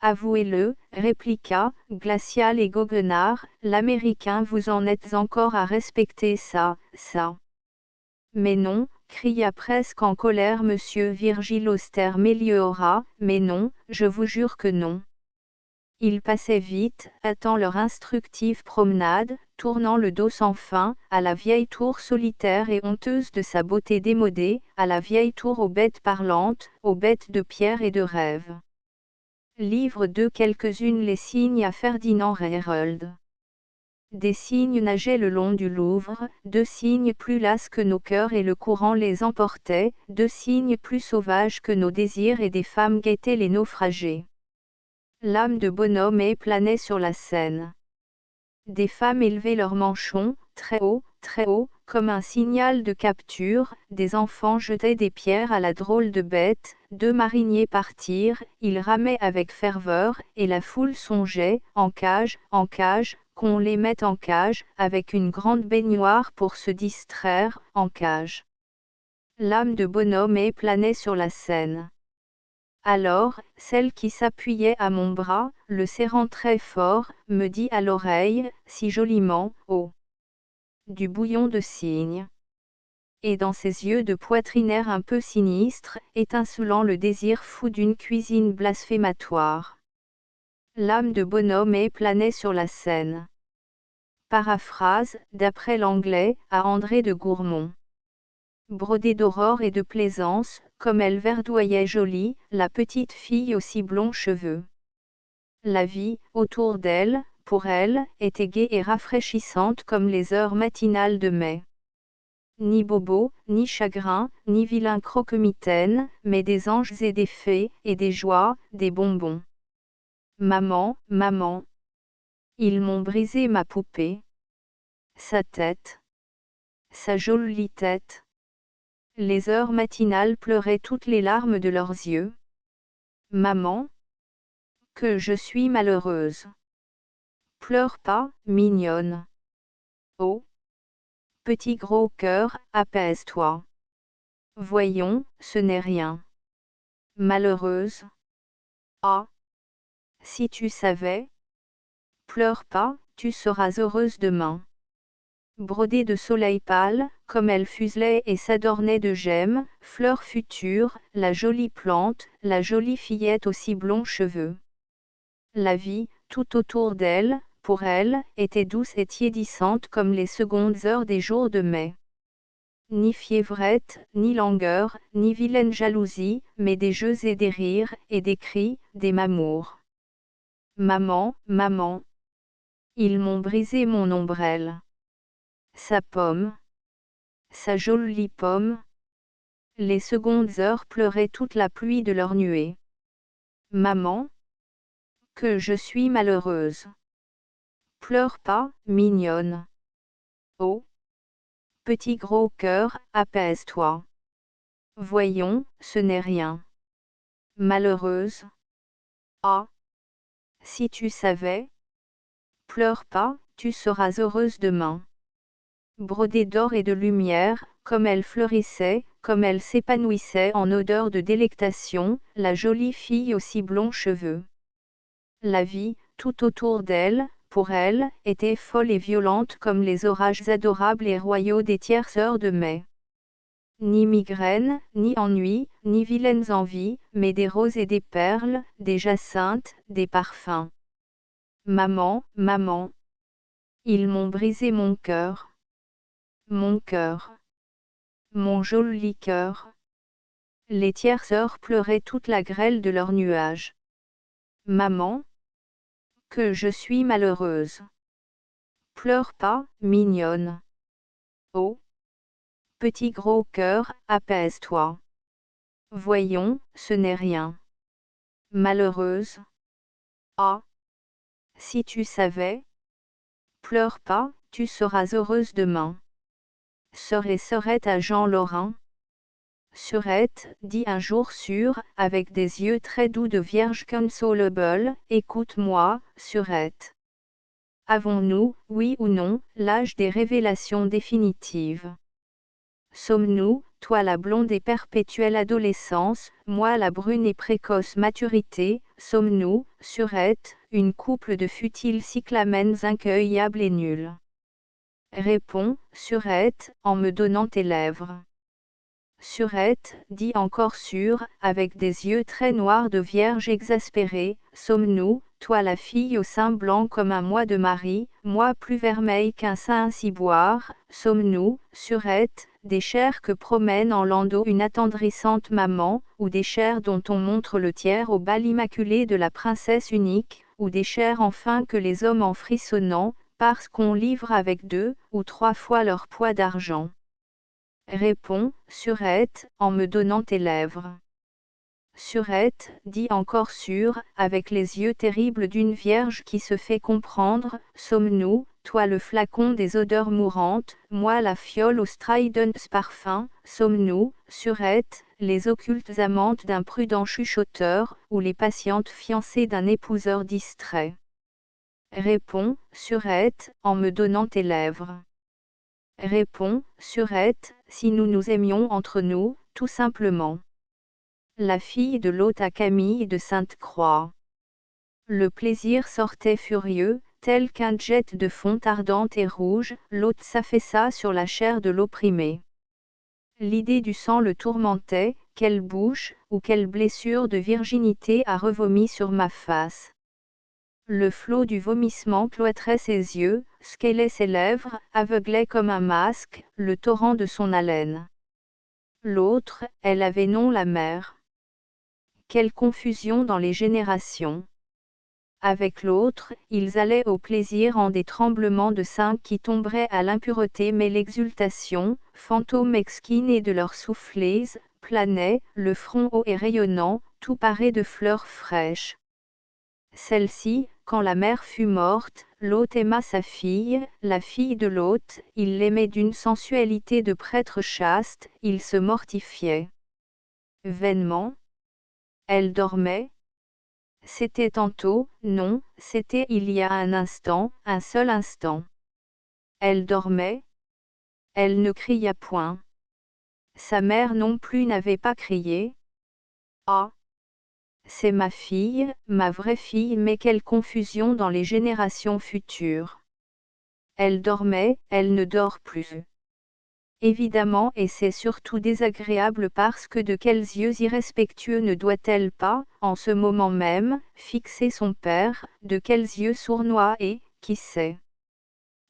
Avouez-le, répliqua, glacial et goguenard, l'Américain, vous en êtes encore à respecter ça. Mais non, cria presque en colère monsieur Virgile Auster méliora, mais non, je vous jure que non. Ils passaient vite, hâtant leur instructive promenade, tournant le dos sans fin, à la vieille tour solitaire et honteuse de sa beauté démodée, à la vieille tour aux bêtes parlantes, aux bêtes de pierre et de rêve. Livre 2 quelques-unes les signes à Ferdinand Hérold. Des cygnes nageaient le long du Louvre, 2 cygnes plus lasses que nos cœurs et le courant les emportait, 2 cygnes plus sauvages que nos désirs et des femmes guettaient les naufragés. L'âme de bonhomme planait sur la Seine. Des femmes élevaient leurs manchons, très haut, comme un signal de capture, des enfants jetaient des pierres à la drôle de bête, 2 mariniers partirent, ils ramaient avec ferveur, et la foule songeait, en cage, qu'on les mette en cage, avec une grande baignoire pour se distraire, en cage. L'âme de bonhomme planait sur la Seine. Alors, celle qui s'appuyait à mon bras, le serrant très fort, me dit à l'oreille, si joliment, oh! Du bouillon de cygne. Et dans ses yeux de poitrinaire un peu sinistre, étincelant le désir fou d'une cuisine blasphématoire. L'âme de bonhomme planait sur la Seine. Paraphrase, d'après l'anglais, à André de Gourmont. Brodée d'aurore et de plaisance, comme elle verdoyait jolie, la petite fille aux si blonds cheveux. La vie, autour d'elle, pour elle, était gaie et rafraîchissante comme les heures matinales de mai. ni bobo, ni chagrin, ni vilain croque-mitaine, mais des anges et des fées, et des joies, des bonbons. Maman, maman. Ils m'ont brisé ma poupée. Sa tête. Sa jolie tête. Les heures matinales pleuraient toutes les larmes de leurs yeux. Maman. Que je suis malheureuse. Pleure pas, mignonne. Oh. Petit gros cœur, apaise-toi. Voyons, ce n'est rien. Malheureuse. Ah. Si tu savais. Pleure pas, tu seras heureuse demain. Brodée de soleil pâle, comme elle fuselait et s'adornait de gemmes, fleur future, la jolie plante, la jolie fillette aux si blonds cheveux. La vie, tout autour d'elle, pour elle, était douce et tiédissante comme les secondes heures des jours de mai. Ni fiévrette, ni langueur, ni vilaine jalousie, mais des jeux et des rires, et des cris, des mamours. Maman, maman. Ils m'ont brisé mon ombrelle. Sa pomme. Sa jolie pomme. Les secondes heures pleuraient toute la pluie de leurs nuées. Maman. Que je suis malheureuse. Pleure pas, mignonne. Oh. Petit gros cœur, apaise-toi. Voyons, ce n'est rien. Malheureuse. Ah. Si tu savais. Pleure pas, tu seras heureuse demain. Brodée d'or et de lumière, comme elle fleurissait, comme elle s'épanouissait en odeur de délectation, la jolie fille aux si blonds cheveux. La vie, tout autour d'elle, pour elle, était folle et violente comme les orages adorables et royaux des tierces heures de mai. Ni migraine, ni ennui, ni vilaines envies, mais des roses et des perles, des jacinthes, des parfums. Maman, maman. Ils m'ont brisé mon cœur. Mon cœur. Mon joli cœur. Les tierces heures pleuraient toute la grêle de leurs nuages. Maman. Que je suis malheureuse. Pleure pas, mignonne. Oh. Petit gros cœur, apaise-toi. Voyons, ce n'est rien. Malheureuse. Ah. Si tu savais. Pleure pas, tu seras heureuse demain. Sœur et sœurette à Jean Lorrain. Surette, dit un jour sûr, avec des yeux très doux de vierge consolable, écoute-moi, Surette. Avons-nous, oui ou non, l'âge des révélations définitives? Sommes-nous, toi la blonde et perpétuelle adolescence, moi la brune et précoce maturité, sommes-nous, Surette, une couple de futiles cyclamènes incueillables et nuls? Réponds, Surette, en me donnant tes lèvres. Surette, dit encore sûr, avec des yeux très noirs de vierge exaspérée, sommes-nous, toi la fille au sein blanc comme un mois de Marie, moi plus vermeil qu'un sein ciboire, sommes-nous, Surette, des chairs que promène en landau une attendrissante maman, ou des chairs dont on montre le tiers au bal immaculé de la princesse unique, ou des chairs enfin que les hommes en frissonnant, parce qu'on livre avec 2 ou 3 fois leur poids d'argent. Réponds, Surette, en me donnant tes lèvres. Surette, dit encore sûr, avec les yeux terribles d'une vierge qui se fait comprendre, sommes-nous, toi le flacon des odeurs mourantes, moi la fiole au strident parfum, sommes-nous, Surette, les occultes amantes d'un prudent chuchoteur, ou les patientes fiancées d'un épouseur distrait. Réponds, Surette, en me donnant tes lèvres. Réponds, Surette, si nous nous aimions entre nous, tout simplement. La fille de l'hôte à Camille de Sainte-Croix. Le plaisir sortait furieux, tel qu'un jet de fonte ardente et rouge, l'hôte s'affaissa sur la chair de l'opprimé. L'idée du sang le tourmentait, quelle bouche, ou quelle blessure de virginité a revomi sur ma face. Le flot du vomissement cloîtrait ses yeux, scellait ses lèvres, aveuglait comme un masque, le torrent de son haleine. L'autre, elle avait non la mère. Quelle confusion dans les générations. avec l'autre, ils allaient au plaisir en des tremblements de seins qui tomberaient à l'impureté, mais l'exultation, fantôme exquis de leurs soufflets, planait, le front haut et rayonnant, tout paré de fleurs fraîches. Celle-ci, quand la mère fut morte, l'hôte aima sa fille, la fille de l'hôte, il l'aimait d'une sensualité de prêtre chaste, il se mortifiait vainement. Elle dormait. C'était tantôt, non, c'était il y a un instant, un seul instant. Elle dormait. Elle ne cria point. Sa mère non plus n'avait pas crié. Ah! C'est ma fille, ma vraie fille, mais quelle confusion dans les générations futures. Elle dormait, elle ne dort plus. Évidemment, et c'est surtout désagréable parce que de quels yeux irrespectueux ne doit-elle pas, en ce moment même, fixer son père, de quels yeux sournois et, qui sait,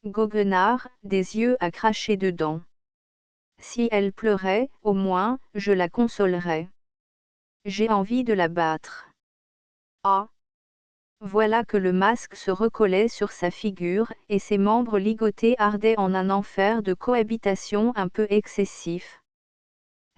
goguenards, des yeux à cracher dedans. Si elle pleurait, au moins, je la consolerais. J'ai envie de la battre. Ah! Voilà que le masque se recollait sur sa figure, et ses membres ligotés ardaient en un enfer de cohabitation un peu excessif.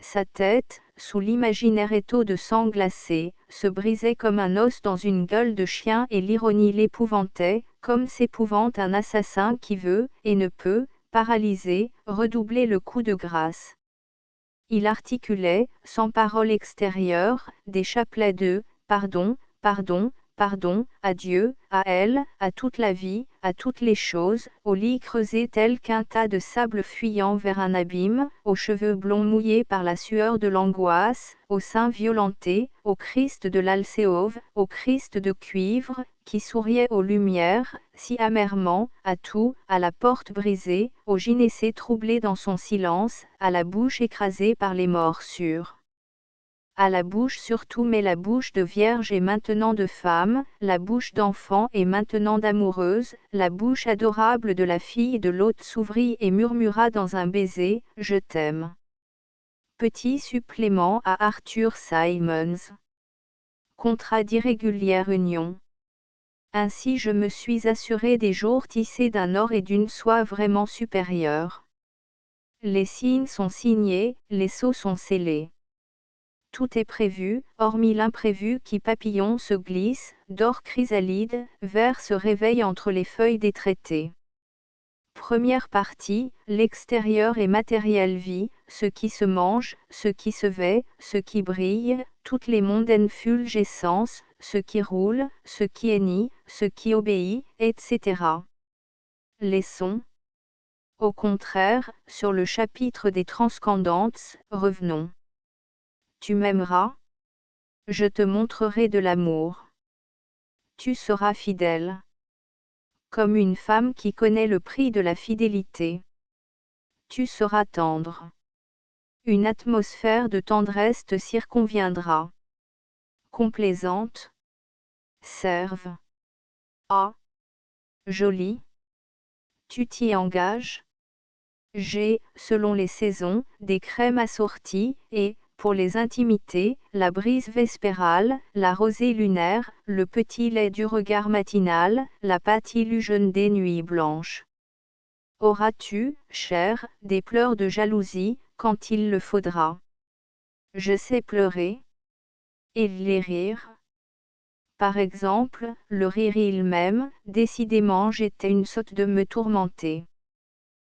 Sa tête, sous l'imaginaire étau de sang glacé, se brisait comme un os dans une gueule de chien et l'ironie l'épouvantait, comme s'épouvante un assassin qui veut, et ne peut, paralysé, redoubler le coup de grâce. Il articulait, sans parole extérieure, des chapelets de « pardon, pardon, pardon, à Dieu, à elle, à toute la vie, à toutes les choses, au lit creusé tel qu'un tas de sable fuyant vers un abîme, aux cheveux blonds mouillés par la sueur de l'angoisse, aux seins violentés, au Christ de l'Alcéove, au Christ de cuivre, qui souriait aux lumières, si amèrement, à tout, à la porte brisée, au gynécée troublé dans son silence, à la bouche écrasée par les morsures. À la bouche surtout, mais la bouche de vierge et maintenant de femme, la bouche d'enfant et maintenant d'amoureuse, la bouche adorable de la fille de l'hôte s'ouvrit et murmura dans un baiser, « Je t'aime ». Petit supplément à Arthur Symons. Contrat d'irrégulière union. Ainsi je me suis assuré des jours tissés d'un or et d'une soie vraiment supérieure. Les signes sont signés, les sceaux sont scellés. Tout est prévu, hormis l'imprévu qui papillon se glisse, d'or chrysalide, vert se réveille entre les feuilles des traités. Première partie, l'extérieur et matériel vie, ce qui se mange, ce qui se vêt, ce qui brille, toutes les mondaines fulgescences, ce qui roule, ce qui hennit, ce qui obéit, etc. Les sons. Au contraire, sur le chapitre des transcendances, revenons. Tu m'aimeras? Je te montrerai de l'amour. Tu seras fidèle. Comme une femme qui connaît le prix de la fidélité. Tu seras tendre. Une atmosphère de tendresse te circonviendra. Complaisante. Serve. Ah! Jolie. Tu t'y engages? J'ai, selon les saisons, des crèmes assorties, et, pour les intimités, la brise vespérale, la rosée lunaire, le petit lait du regard matinal, la pâte illusion des nuits blanches. Auras-tu, cher, des pleurs de jalousie, quand il le faudra? Je sais pleurer. Et les rires. Par exemple, le rire il-même, décidément j'étais une sotte de me tourmenter.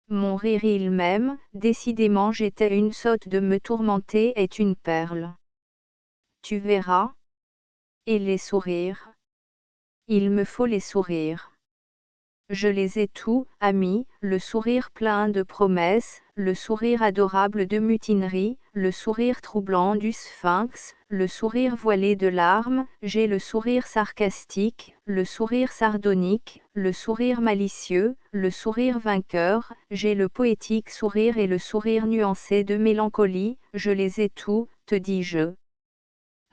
Mon rire il-même, décidément j'étais une sotte de me tourmenter est une perle. Tu verras. Et les sourires. Il me faut les sourires. Je les ai tous, amis, le sourire plein de promesses, le sourire adorable de mutinerie, le sourire troublant du sphinx, le sourire voilé de larmes, j'ai le sourire sarcastique, le sourire sardonique, le sourire malicieux, le sourire vainqueur, j'ai le poétique sourire et le sourire nuancé de mélancolie, je les ai tous, te dis-je.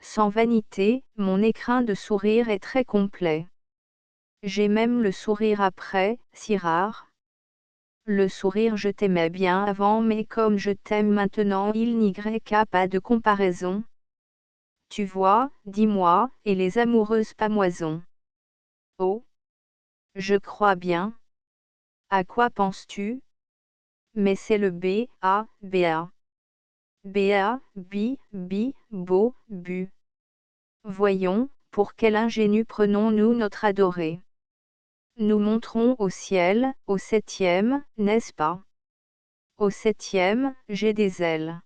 Sans vanité, mon écrin de sourire est très complet. J'ai même le sourire après, si rare. Le sourire je t'aimais bien avant mais comme je t'aime maintenant il n'y a pas de comparaison. Tu vois, dis-moi, et les amoureuses pamoisons. Oh, je crois bien. À quoi penses-tu? Mais c'est le B.A. B.A. B.A. Beau, bu. Voyons, pour quel ingénu prenons-nous notre adoré? Nous monterons au ciel, au septième, n'est-ce pas? Au septième, j'ai des ailes.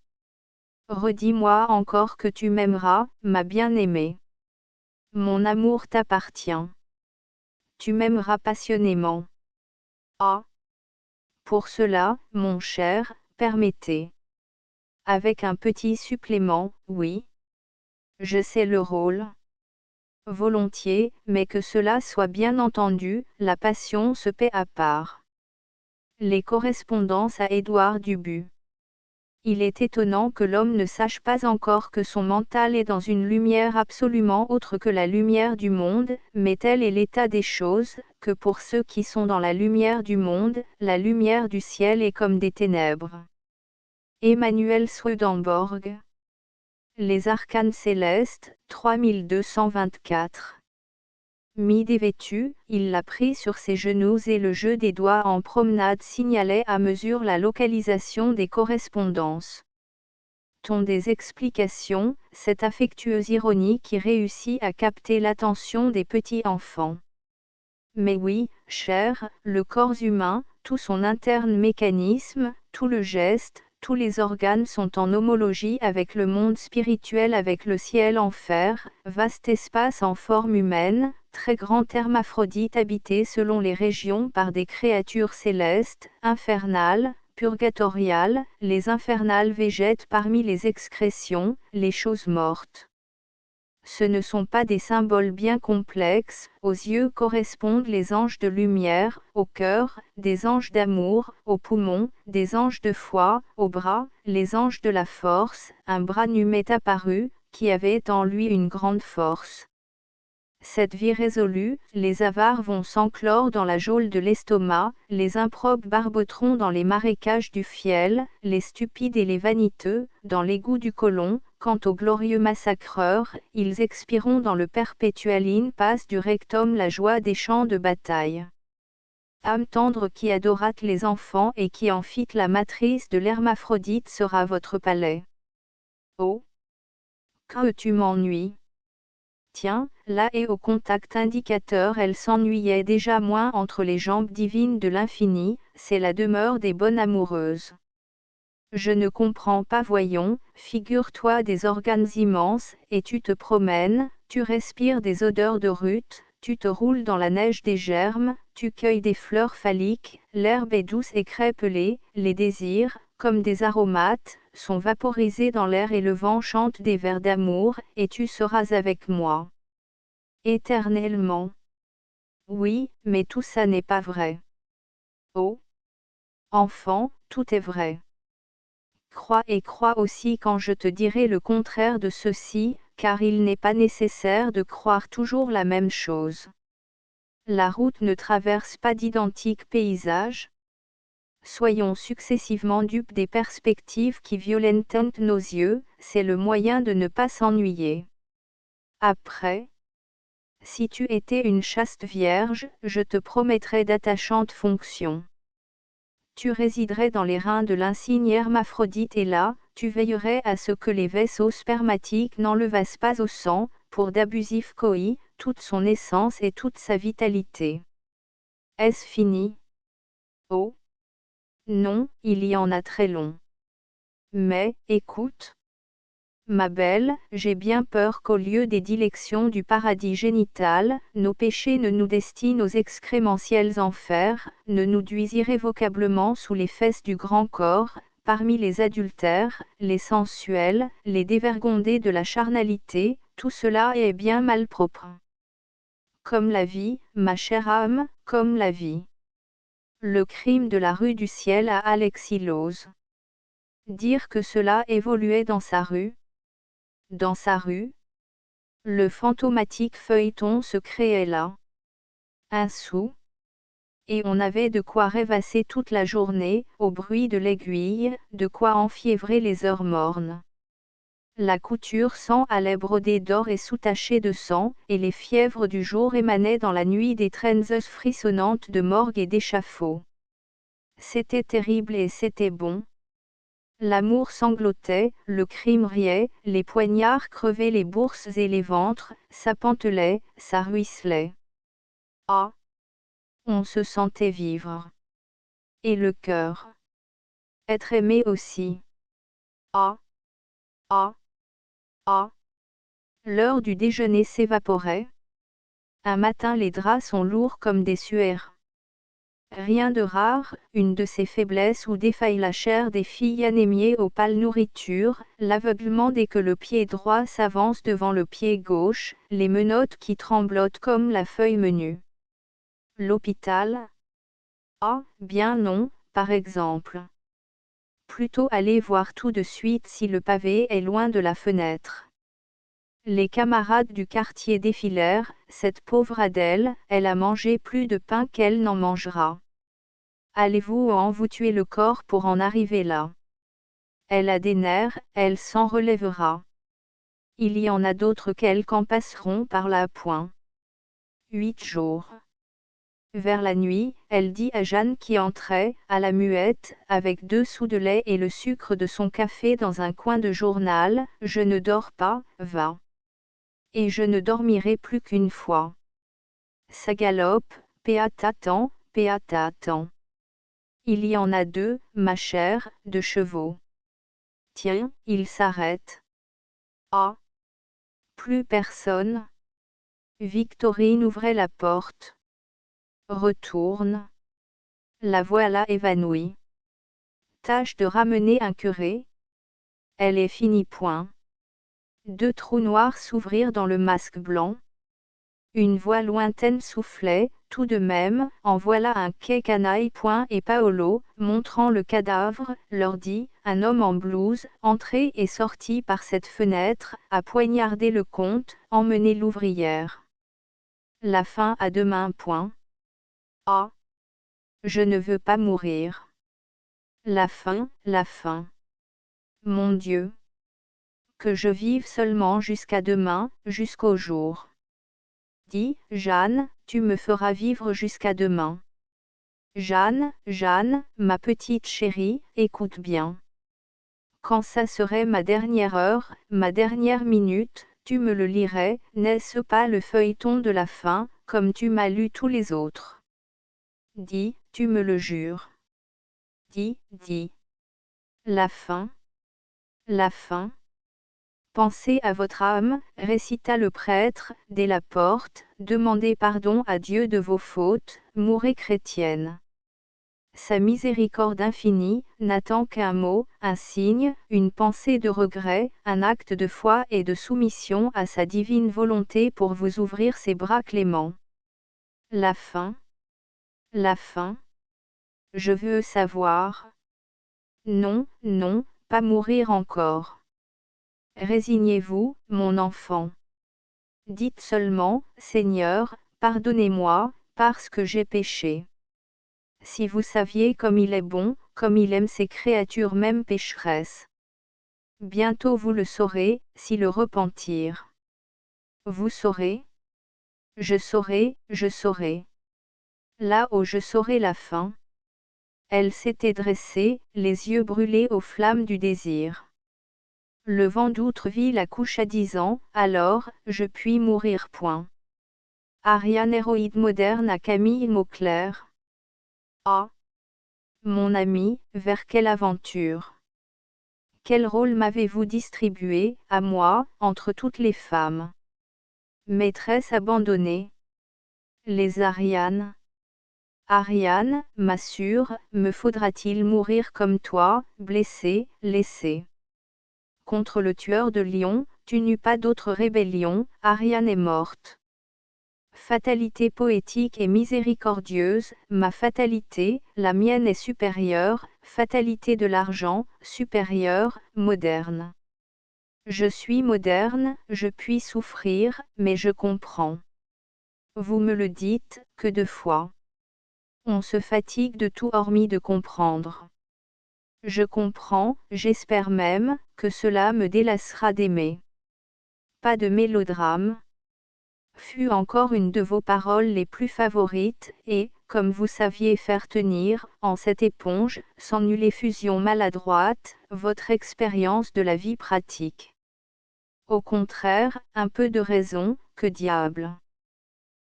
Redis-moi encore que tu m'aimeras, ma bien-aimée. Mon amour t'appartient. Tu m'aimeras passionnément. Ah! Pour cela, mon cher, permettez. Avec un petit supplément, oui. Je sais le rôle. Volontiers, mais que cela soit bien entendu, la passion se paie à part. Les correspondances à Édouard Dubu. Il est étonnant que l'homme ne sache pas encore que son mental est dans une lumière absolument autre que la lumière du monde, mais tel est l'état des choses, que pour ceux qui sont dans la lumière du monde, la lumière du ciel est comme des ténèbres. Emmanuel Swedenborg. Les arcanes célestes, 3224. Mi-dévêtu, il la prit sur ses genoux et le jeu des doigts en promenade signalait à mesure la localisation des correspondances. Ton des explications, cette affectueuse ironie qui réussit à capter l'attention des petits enfants. Mais oui, cher, le corps humain, tout son interne mécanisme, tout le geste, tous les organes sont en homologie avec le monde spirituel, avec le ciel enfer, vaste espace en forme humaine, très grand hermaphrodite habité selon les régions par des créatures célestes, infernales, purgatoriales, les infernales végètent parmi les excrétions, les choses mortes. Ce ne sont pas des symboles bien complexes, aux yeux correspondent les anges de lumière, au cœur, des anges d'amour, aux poumons, des anges de foi, aux bras, les anges de la force, un bras nu m'est apparu, qui avait en lui une grande force. Cette vie résolue, les avares vont s'enclore dans la geôle de l'estomac, les improbes barboteront dans les marécages du fiel, les stupides et les vaniteux, dans l'égout du côlon, quant aux glorieux massacreurs, ils expireront dans le perpétuel impasse du rectum la joie des champs de bataille. Âme tendre qui adorâtes les enfants et qui en fîtes la matrice de l'hermaphrodite sera votre palais. Oh! Que tu m'ennuies! Tiens, là et au contact indicateur elle s'ennuyait déjà moins entre les jambes divines de l'infini, c'est la demeure des bonnes amoureuses. Je ne comprends pas, voyons, figure-toi des organes immenses, et tu te promènes, tu respires des odeurs de rut, tu te roules dans la neige des germes, tu cueilles des fleurs phalliques, l'herbe est douce et crêpelée, les désirs, comme des aromates, sont vaporisés dans l'air et le vent chante des vers d'amour, et tu seras avec moi. Éternellement. Oui, mais tout ça n'est pas vrai. Oh! Enfant, tout est vrai. Crois et crois aussi quand je te dirai le contraire de ceci, car il n'est pas nécessaire de croire toujours la même chose. La route ne traverse pas d'identiques paysages. Soyons successivement dupes des perspectives qui violentent nos yeux, c'est le moyen de ne pas s'ennuyer. Après, si tu étais une chaste vierge, je te promettrais d'attachantes fonctions. Tu résiderais dans les reins de l'insigne hermaphrodite et là, tu veillerais à ce que les vaisseaux spermatiques n'enlevassent pas au sang, pour d'abusifs coïs, toute son essence et toute sa vitalité. Est-ce fini? Oh! Non, il y en a très long. Mais, écoute. Ma belle, j'ai bien peur qu'au lieu des dilections du paradis génital, nos péchés ne nous destinent aux excrémentiels enfers, ne nous duisent irrévocablement sous les fesses du grand corps, parmi les adultères, les sensuels, les dévergondés de la charnalité, tout cela est bien malpropre. Comme la vie, ma chère âme, comme la vie. Le crime de la rue du ciel à Alexis Lose. Dire que cela évoluait dans sa rue. Dans sa rue, le fantomatique feuilleton se créait là. Un sou. Et on avait de quoi rêvasser toute la journée, au bruit de l'aiguille, de quoi enfiévrer les heures mornes. La couture sang allait brodée d'or et soutachée de sang, et les fièvres du jour émanaient dans la nuit des traînes frissonnantes de morgue et d'échafaud. C'était terrible et c'était bon. L'amour sanglotait, le crime riait, les poignards crevaient les bourses et les ventres, ça pantelait, ça ruisselait. Ah! On se sentait vivre. Et le cœur. Être aimé aussi. Ah! Ah! Ah! L'heure du déjeuner s'évaporait. Un matin les draps sont lourds comme des suaires. Rien de rare, une de ces faiblesses où défaille la chair des filles anémiées aux pâles nourritures, l'aveuglement dès que le pied droit s'avance devant le pied gauche, les menottes qui tremblotent comme la feuille menue. L'hôpital? Ah, bien non, par exemple. Plutôt aller voir tout de suite si le pavé est loin de la fenêtre. Les camarades du quartier défilèrent, cette pauvre Adèle, elle a mangé plus de pain qu'elle n'en mangera. Allez-vous en vous tuer le corps pour en arriver là? Elle a des nerfs, elle s'en relèvera. Il y en a d'autres qu'elles qu'en passeront par là point. 8 jours. Vers la nuit, elle dit à Jeanne qui entrait, à la muette, avec 2 sous de lait et le sucre de son café dans un coin de journal, « Je ne dors pas, va. Et je ne dormirai plus qu'une fois. » Ça galope, péatatant, péatatant. Il y en a 2, ma chère, de chevaux. Tiens, il s'arrête. Ah! Plus personne. Victorine ouvrait la porte. Retourne. La voilà évanouie. Tâche de ramener un curé. Elle est finie point. 2 trous noirs s'ouvrirent dans le masque blanc. Une voix lointaine soufflait, tout de même, en voilà un quai canaille point et Paolo, montrant le cadavre, leur dit, un homme en blouse, entré et sorti par cette fenêtre, a poignardé le comte, emmené l'ouvrière. La fin à demain point. Ah! Je ne veux pas mourir. La fin, la fin. Mon Dieu! Que je vive seulement jusqu'à demain, jusqu'au jour. Dis, Jeanne, tu me feras vivre jusqu'à demain. Jeanne, Jeanne, ma petite chérie, écoute bien. Quand ça serait ma dernière heure, ma dernière minute, tu me le lirais, n'est-ce pas le feuilleton de la fin, comme tu m'as lu tous les autres? Dis, tu me le jures. Dis, dis. La fin. La fin. Pensez à votre âme, récita le prêtre, dès la porte, demandez pardon à Dieu de vos fautes, mourez chrétienne. Sa miséricorde infinie n'attend qu'un mot, un signe, une pensée de regret, un acte de foi et de soumission à sa divine volonté pour vous ouvrir ses bras cléments. La fin. La fin. Je veux savoir. Non, non, pas mourir encore. Résignez-vous, mon enfant. Dites seulement, Seigneur, pardonnez-moi, parce que j'ai péché. Si vous saviez comme il est bon, comme il aime ses créatures même pécheresses. Bientôt vous le saurez, si le repentir. Vous saurez? Je saurai, je saurai. Là où je saurai la fin. Elle s'était dressée, les yeux brûlés aux flammes du désir. Le vent d'Outreville accoucha 10 ans, alors, je puis mourir point. Ariane héroïde moderne à Camille Mauclair. Ah! Mon ami, vers quelle aventure? Quel rôle m'avez-vous distribué, à moi, entre toutes les femmes? Maîtresse abandonnée. Les Ariane. Ariane, m'assure, me faudra-t-il mourir comme toi, blessée, laissée? Contre le tueur de lions, tu n'eus pas d'autre rébellion, Ariane est morte. Fatalité poétique et miséricordieuse, ma fatalité, la mienne est supérieure, fatalité de l'argent, supérieure, moderne. Je suis moderne, je puis souffrir, mais je comprends. Vous me le dites, que de fois. On se fatigue de tout hormis de comprendre. Je comprends, j'espère même, que cela me délassera d'aimer. Pas de mélodrame. Fut encore une de vos paroles les plus favorites, et, comme vous saviez faire tenir, en cette éponge, sans nulle effusion maladroite, votre expérience de la vie pratique. Au contraire, un peu de raison, que diable.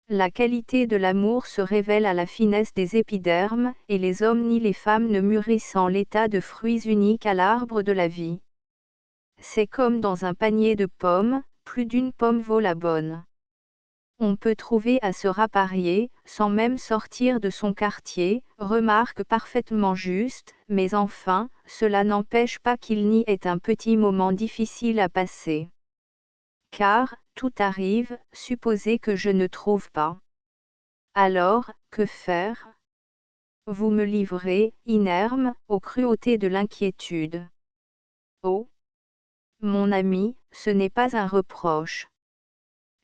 La qualité de l'amour se révèle à la finesse des épidermes, et les hommes ni les femmes ne mûrissent en l'état de fruits uniques à l'arbre de la vie. C'est comme dans un panier de pommes, plus d'une pomme vaut la bonne. On peut trouver à se raparier, sans même sortir de son quartier, remarque parfaitement juste, mais enfin, cela n'empêche pas qu'il n'y ait un petit moment difficile à passer. Car, tout arrive, supposez que je ne trouve pas. Alors, que faire? Vous me livrez, inerme, aux cruautés de l'inquiétude. Oh! Mon ami, ce n'est pas un reproche.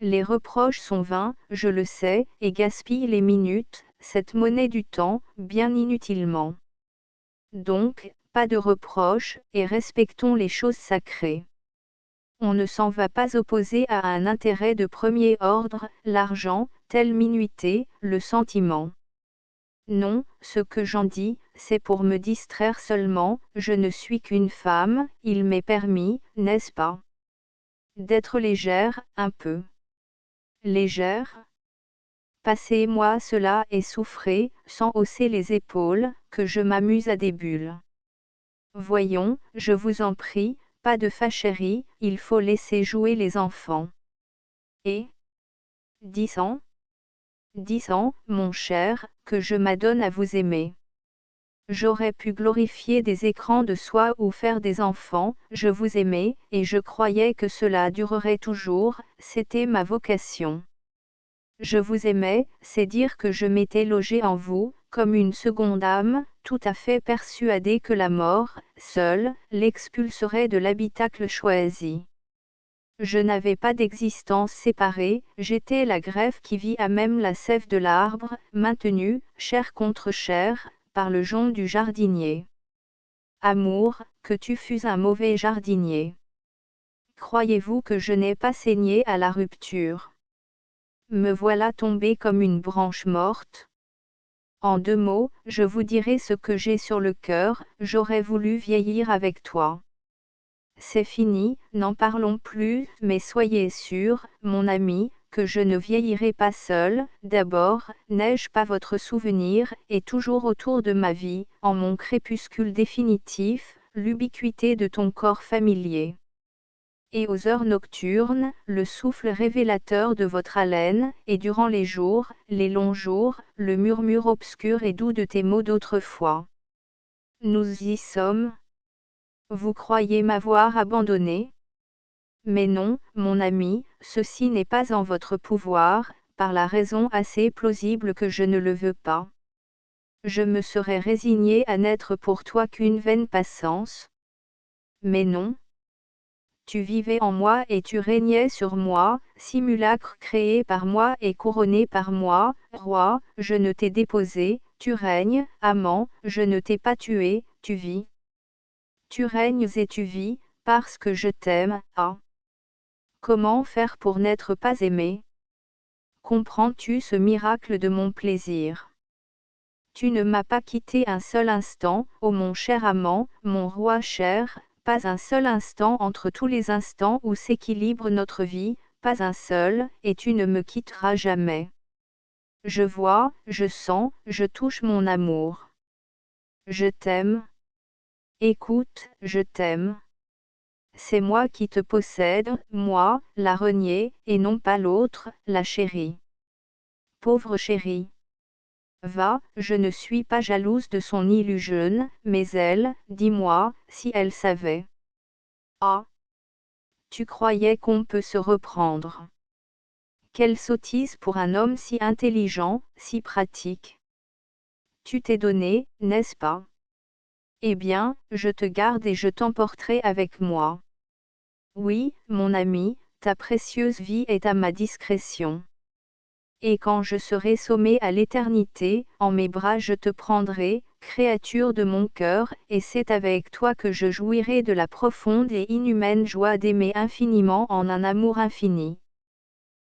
Les reproches sont vains, je le sais, et gaspillent les minutes, cette monnaie du temps, bien inutilement. Donc, pas de reproches, et respectons les choses sacrées. On ne s'en va pas opposer à un intérêt de premier ordre, l'argent, telle minuité, le sentiment. Non, ce que j'en dis, c'est pour me distraire seulement, je ne suis qu'une femme, il m'est permis, n'est-ce pas? D'être légère, un peu. Légère? Passez-moi cela et souffrez, sans hausser les épaules, que je m'amuse à des bulles. Voyons, je vous en prie, pas de fâcherie, il faut laisser jouer les enfants. Et 10 ans? 10 ans, mon cher, que je m'adonne à vous aimer. J'aurais pu glorifier des écrans de soie ou faire des enfants, je vous aimais, et je croyais que cela durerait toujours, c'était ma vocation. Je vous aimais, c'est dire que je m'étais logé en vous, comme une seconde âme, tout à fait persuadée que la mort, seule, l'expulserait de l'habitacle choisi. Je n'avais pas d'existence séparée, j'étais la greffe qui vit à même la sève de l'arbre, maintenue, chair contre chair, par le jonc du jardinier. Amour, que tu fus un mauvais jardinier. Croyez-vous que je n'ai pas saigné à la rupture? Me voilà tombée comme une branche morte. En 2 mots, je vous dirai ce que j'ai sur le cœur, j'aurais voulu vieillir avec toi. C'est fini, n'en parlons plus, mais soyez sûr, mon ami, que je ne vieillirai pas seul. D'abord, n'ai-je pas votre souvenir, et toujours autour de ma vie, en mon crépuscule définitif, l'ubiquité de ton corps familier. Et aux heures nocturnes, le souffle révélateur de votre haleine, et durant les jours, les longs jours, le murmure obscur et doux de tes mots d'autrefois. Nous y sommes. Vous croyez m'avoir abandonné? Mais non, mon ami, ceci n'est pas en votre pouvoir, par la raison assez plausible que je ne le veux pas. Je me serais résigné à n'être pour toi qu'une vaine passance. Mais non. Tu vivais en moi et tu régnais sur moi, simulacre créé par moi et couronné par moi, roi, je ne t'ai déposé, tu règnes, amant, je ne t'ai pas tué, tu vis. Tu règnes et tu vis, parce que je t'aime, ah. Comment faire pour n'être pas aimé? Comprends-tu ce miracle de mon plaisir? Tu ne m'as pas quitté un seul instant, ô mon cher amant, mon roi cher, pas un seul instant entre tous les instants où s'équilibre notre vie, pas un seul, et tu ne me quitteras jamais. Je vois, je sens, je touche mon amour. Je t'aime. Écoute, je t'aime. C'est moi qui te possède, moi, la reniée, et non pas l'autre, la chérie. Pauvre chérie. Va, je ne suis pas jalouse de son illusion, mais elle, dis-moi, si elle savait. Ah! Tu croyais qu'on peut se reprendre. Quelle sottise pour un homme si intelligent, si pratique. Tu t'es donné, n'est-ce pas? Eh bien, je te garde et je t'emporterai avec moi. Oui, mon ami, ta précieuse vie est à ma discrétion. Et quand je serai sommé à l'éternité, en mes bras je te prendrai, créature de mon cœur, et c'est avec toi que je jouirai de la profonde et inhumaine joie d'aimer infiniment en un amour infini.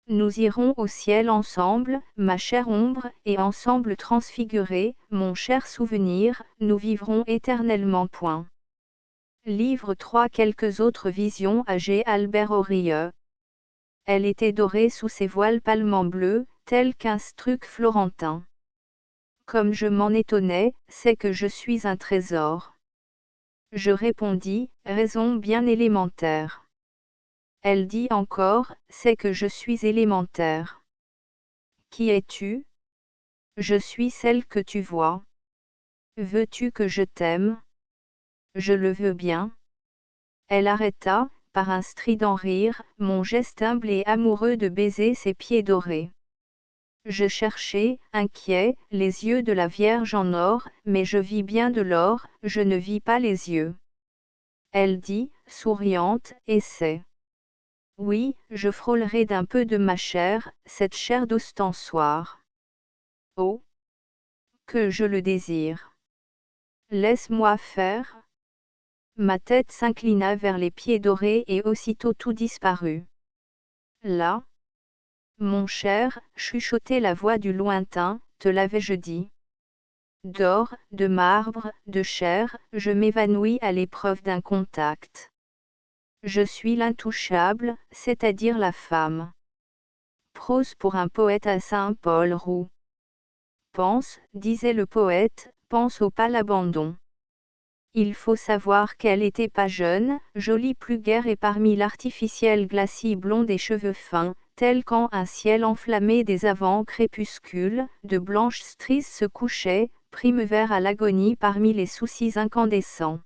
Nous irons au ciel ensemble, ma chère ombre, et ensemble transfigurés, mon cher souvenir, nous vivrons éternellement. Point. Livre 3. Quelques autres visions à G. Albert Aurieux. Elle était dorée sous ses voiles palmement bleus, tel qu'un struc florentin. Comme je m'en étonnais, c'est que je suis un trésor. Je répondis, raison bien élémentaire. Elle dit encore, c'est que je suis élémentaire. Qui es-tu? Je suis celle que tu vois. Veux-tu que je t'aime? Je le veux bien. Elle arrêta, par un strident rire, mon geste humble et amoureux de baiser ses pieds dorés. Je cherchais, inquiet, les yeux de la Vierge en or, mais je vis bien de l'or, je ne vis pas les yeux. Elle dit, souriante, essaie. Oui, je frôlerai d'un peu de ma chair, cette chair d'ostensoir. Oh! Que je le désire. Laisse-moi faire. Ma tête s'inclina vers les pieds dorés et aussitôt tout disparut. Là, mon cher, chuchotait la voix du lointain, te l'avais-je dit. D'or, de marbre, de chair, je m'évanouis à l'épreuve d'un contact. Je suis l'intouchable, c'est-à-dire la femme. Prose pour un poète à Saint-Paul Roux. Pense, disait le poète, pense au pas l'abandon. Il faut savoir qu'elle était pas jeune, jolie plus guère et parmi l'artificielle glacis blond des cheveux fins, tel quand un ciel enflammé des avant-crépuscules, de blanches stries se couchait, prime vers à l'agonie parmi les soucis incandescents.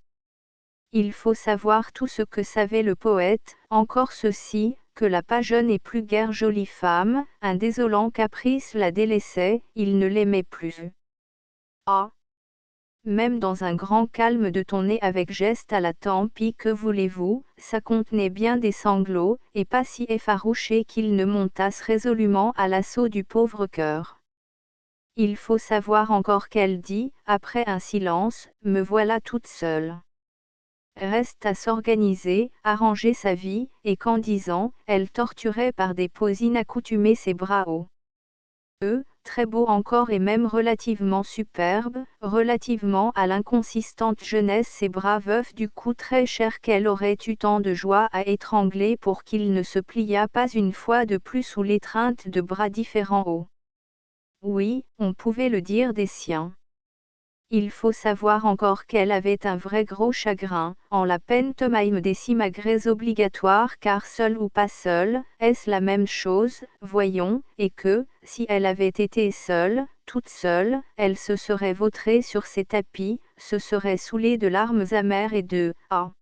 Il faut savoir tout ce que savait le poète, encore ceci, que la pas jeune et plus guère jolie femme, un désolant caprice la délaissait, il ne l'aimait plus. Ah! Même dans un grand calme de ton nez avec geste à la tempie que voulez-vous, ça contenait bien des sanglots, et pas si effarouchés qu'ils ne montassent résolument à l'assaut du pauvre cœur. Il faut savoir encore qu'elle dit, après un silence, me voilà toute seule. Reste à s'organiser, arranger sa vie, et qu'en disant, elle torturait par des poses inaccoutumées ses bras hauts. Très beau encore et même relativement superbe, relativement à l'inconsistante jeunesse ses bras veufs du cou très cher qu'elle aurait eu tant de joie à étrangler pour qu'il ne se pliât pas une fois de plus sous l'étreinte de bras différents hauts. Oui, on pouvait le dire des siens. Il faut savoir encore qu'elle avait un vrai gros chagrin, en la pantomime des simagrées obligatoires car seule ou pas seule, est-ce la même chose, voyons, et que, si elle avait été seule, toute seule, elle se serait vautrée sur ses tapis, se serait saoulée de larmes amères et de « Ah!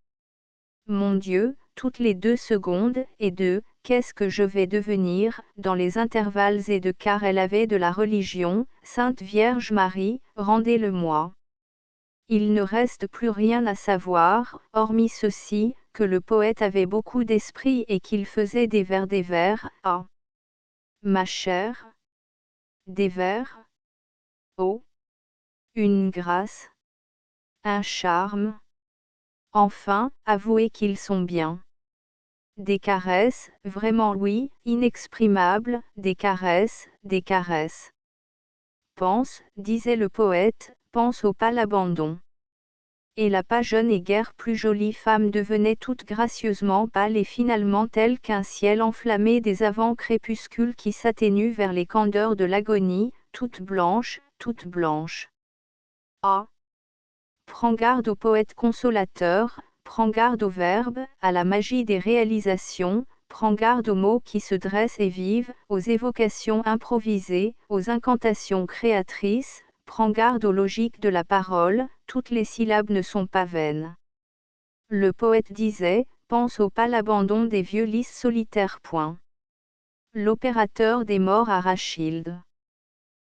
Mon Dieu !» toutes les 2 secondes, et de « Qu'est-ce que je vais devenir ?» dans les intervalles et de « Car elle avait de la religion, Sainte Vierge Marie, rendez-le-moi. » Il ne reste plus rien à savoir, hormis ceci, que le poète avait beaucoup d'esprit et qu'il faisait des vers, ah! Ma chère! Des vers? Oh! Une grâce! Un charme! Enfin, avouez qu'ils sont bien. Des caresses, vraiment oui, inexprimables, des caresses, des caresses. Pense, disait le poète, pense au pas l'abandon. Et la pas jeune et guère plus jolie femme devenait toute gracieusement pâle et finalement telle qu'un ciel enflammé des avant-crépuscules qui s'atténue vers les candeurs de l'agonie, toute blanche, toute blanche. Ah! Prends garde au poète consolateur, prends garde au verbe, à la magie des réalisations, prends garde aux mots qui se dressent et vivent, aux évocations improvisées, aux incantations créatrices, prends garde aux logiques de la parole, toutes les syllabes ne sont pas vaines. Le poète disait, pense au pas l'abandon des vieux lys solitaires. L'opérateur des morts à Rachilde.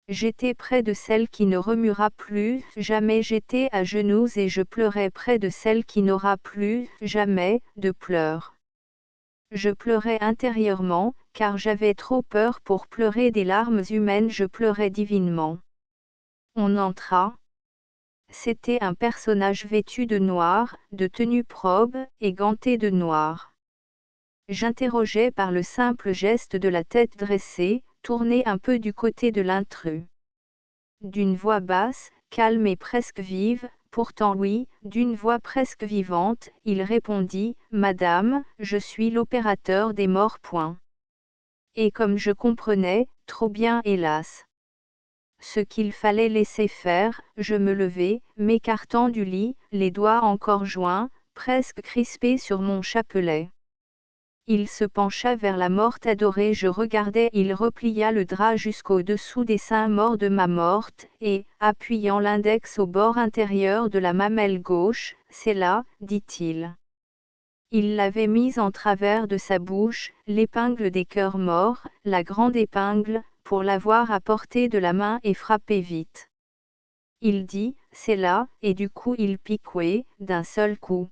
J'étais près de celle qui ne remuera plus, jamais j'étais à genoux et je pleurais près de celle qui n'aura plus, jamais, de pleurs. Je pleurais intérieurement, car j'avais trop peur pour pleurer des larmes humaines, je pleurais divinement. On entra. c'était un personnage vêtu de noir, de tenue probe, et ganté de noir. J'interrogeai par le simple geste de la tête dressée, tournée un peu du côté de l'intrus. D'une voix basse, calme et presque vive, pourtant oui, d'une voix presque vivante, il répondit, « Madame, je suis l'opérateur des morts. » Et comme je comprenais, trop bien hélas. Ce qu'il fallait laisser faire, je me levai, m'écartant du lit, les doigts encore joints, presque crispés sur mon chapelet. Il se pencha vers la morte adorée, je regardais, il replia le drap jusqu'au-dessous des seins morts de ma morte, et, appuyant l'index au bord intérieur de la mamelle gauche, « C'est là, dit-il. » Il l'avait mise en travers de sa bouche, l'épingle des cœurs morts, la grande épingle, pour l'avoir à portée de la main et frapper vite. Il dit, « C'est là, » et du coup il piquait, d'un seul coup.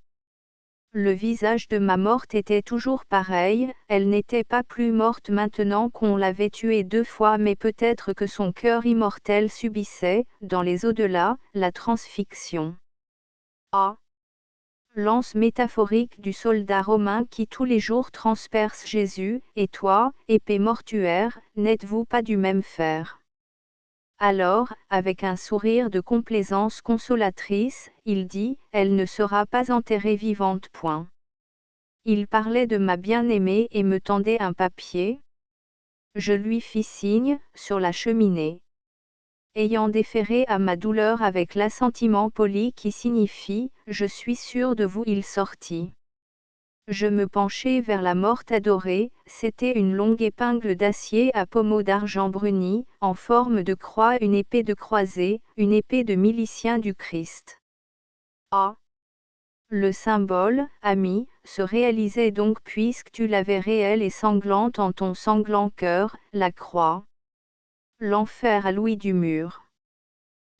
Le visage de ma morte était toujours pareil, elle n'était pas plus morte maintenant qu'on l'avait tuée 2 fois, mais peut-être que son cœur immortel subissait, dans les au-delà, la transfixion. Ah! Lance métaphorique du soldat romain qui tous les jours transperce Jésus, et toi, épée mortuaire, n'êtes-vous pas du même fer? Alors, avec un sourire de complaisance consolatrice, il dit, « Elle ne sera pas enterrée vivante. » Il parlait de ma bien-aimée et me tendait un papier. Je lui fis signe, sur la cheminée. Ayant déféré à ma douleur avec l'assentiment poli qui signifie, « Je suis sûr de vous », il sortit. Je me penchai vers la morte adorée, c'était une longue épingle d'acier à pommeau d'argent bruni, en forme de croix, une épée de croisée, une épée de milicien du Christ. Ah! Le symbole, ami, se réalisait donc puisque tu l'avais réelle et sanglante en ton sanglant cœur, la croix. L'enfer à l'ouïe du mur.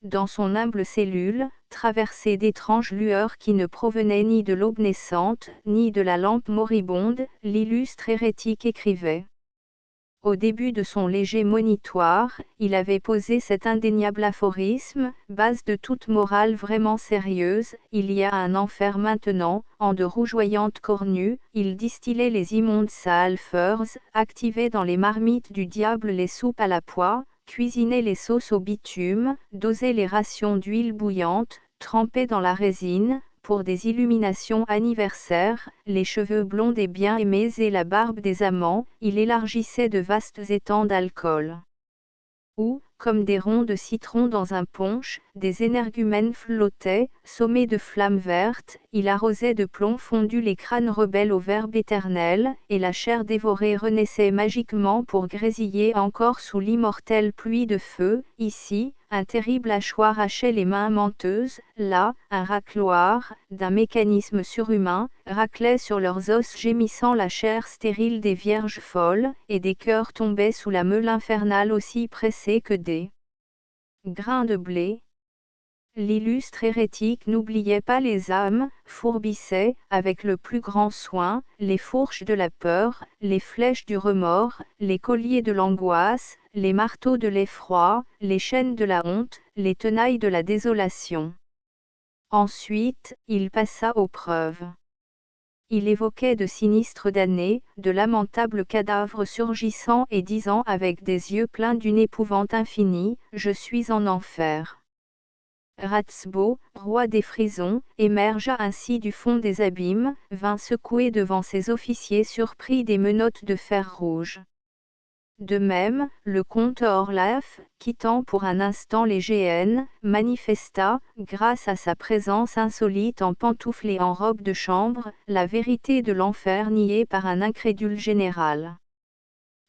Dans son humble cellule, traversée d'étranges lueurs qui ne provenaient ni de l'aube naissante, ni de la lampe moribonde, l'illustre hérétique écrivait. Au début de son léger monitoire, il avait posé cet indéniable aphorisme, base de toute morale vraiment sérieuse, il y a un enfer maintenant, en de rougeoyantes cornues, il distillait les immondes sulfurs, activait dans les marmites du diable les soupes à la poix, cuisinait les sauces au bitume, dosait les rations d'huile bouillante, trempait dans la résine, pour des illuminations anniversaires, les cheveux blonds des bien-aimés et la barbe des amants, il élargissait de vastes étangs d'alcool. Où, comme des ronds de citron dans un punch, des énergumènes flottaient, sommés de flammes vertes, il arrosait de plomb fondu les crânes rebelles au verbe éternel, et la chair dévorée renaissait magiquement pour grésiller encore sous l'immortelle pluie de feu, ici, un terrible hachoir hachait les mains menteuses, là, un racloir, d'un mécanisme surhumain, raclait sur leurs os gémissant la chair stérile des vierges folles, et des cœurs tombaient sous la meule infernale aussi pressés que des grains de blé. L'illustre hérétique n'oubliait pas les âmes, fourbissait, avec le plus grand soin, les fourches de la peur, les flèches du remords, les colliers de l'angoisse, les marteaux de l'effroi, les chaînes de la honte, les tenailles de la désolation. Ensuite, il passa aux preuves. Il évoquait de sinistres damnés, de lamentables cadavres surgissant et disant avec des yeux pleins d'une épouvante infinie, « Je suis en enfer ». Ratsbo, roi des frisons, émergea ainsi du fond des abîmes, vint secouer devant ses officiers surpris des menottes de fer rouge. De même, le comte Orlaf, quittant pour un instant les GN, manifesta, grâce à sa présence insolite en pantoufles et en robe de chambre, la vérité de l'enfer niée par un incrédule général.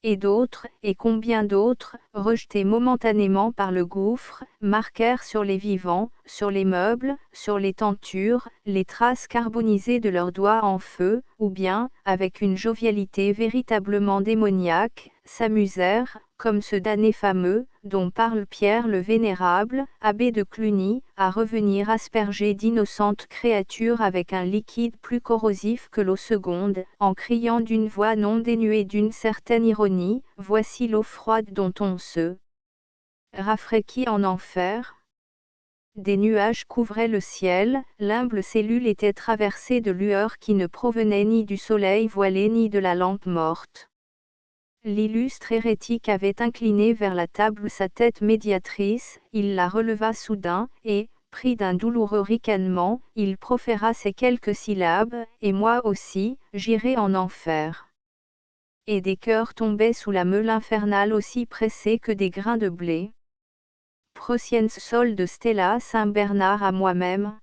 Et d'autres, et combien d'autres, rejetés momentanément par le gouffre, marquèrent sur les vivants, sur les meubles, sur les tentures, les traces carbonisées de leurs doigts en feu, ou bien, avec une jovialité véritablement démoniaque, s'amusèrent, comme ce damné fameux, dont parle Pierre le Vénérable, abbé de Cluny, à revenir asperger d'innocentes créatures avec un liquide plus corrosif que l'eau seconde, en criant d'une voix non dénuée d'une certaine ironie, « Voici l'eau froide dont on se rafraîchit en enfer ». Des nuages couvraient le ciel, l'humble cellule était traversée de lueurs qui ne provenaient ni du soleil voilé ni de la lampe morte. L'illustre hérétique avait incliné vers la table sa tête médiatrice, il la releva soudain, et, pris d'un douloureux ricanement, il proféra ces quelques syllabes, « Et moi aussi, j'irai en enfer. » Et des cœurs tombaient sous la meule infernale aussi pressés que des grains de blé. Prociens sol de Stella Saint-Bernard à moi-même.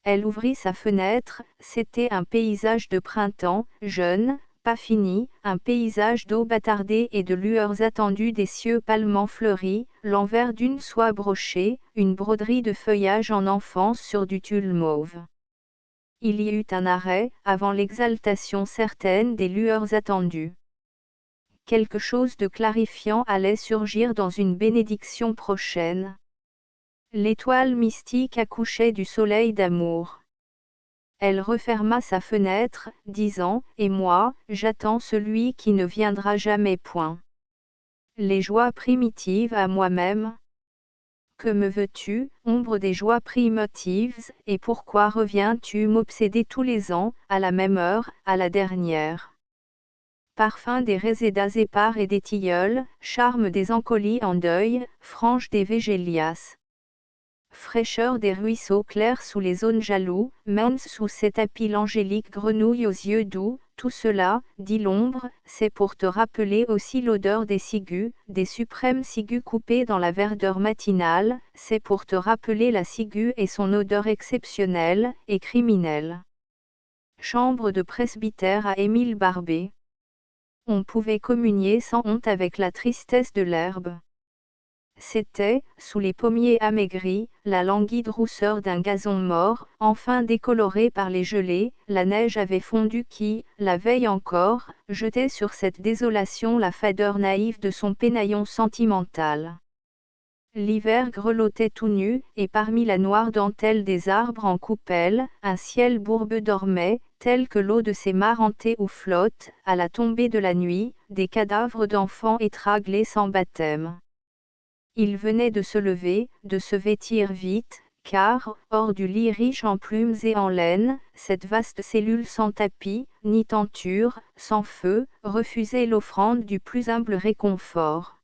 Elle ouvrit sa fenêtre, c'était un paysage de printemps, jeune, pas fini, un paysage d'eau bâtardée et de lueurs attendues des cieux pâlement fleuris, l'envers d'une soie brochée, une broderie de feuillage en enfance sur du tulle mauve. Il y eut un arrêt, avant l'exaltation certaine des lueurs attendues. Quelque chose de clarifiant allait surgir dans une bénédiction prochaine. L'étoile mystique accouchait du soleil d'amour. Elle referma sa fenêtre, disant, « Et moi, j'attends celui qui ne viendra jamais point. » Les joies primitives à moi-même. Que me veux-tu, ombre des joies primitives, et pourquoi reviens-tu m'obséder tous les ans, à la même heure, à la dernière? Parfum des résédas épars et des tilleuls, charme des encolis en deuil, frange des végélias. Fraîcheur des ruisseaux clairs sous les zones jaloux, mince sous ces tapis l'angélique grenouille aux yeux doux, tout cela, dit l'ombre, c'est pour te rappeler aussi l'odeur des ciguës, des suprêmes ciguës coupées dans la verdeur matinale, c'est pour te rappeler la ciguë et son odeur exceptionnelle, et criminelle. Chambre de presbytère à Émile Barbé. On pouvait communier sans honte avec la tristesse de l'herbe. C'était, sous les pommiers amaigris, la languide rousseur d'un gazon mort, enfin décoloré par les gelées, la neige avait fondu qui, la veille encore, jetait sur cette désolation la fadeur naïve de son pénaillon sentimental. L'hiver grelottait tout nu, et parmi la noire dentelle des arbres en coupelle, un ciel bourbeux dormait, tel que l'eau de ces mares hantées où flottent, à la tombée de la nuit, des cadavres d'enfants étranglés sans baptême. Il venait de se lever, de se vêtir vite, car, hors du lit riche en plumes et en laine, cette vaste cellule sans tapis, ni tenture, sans feu, refusait l'offrande du plus humble réconfort.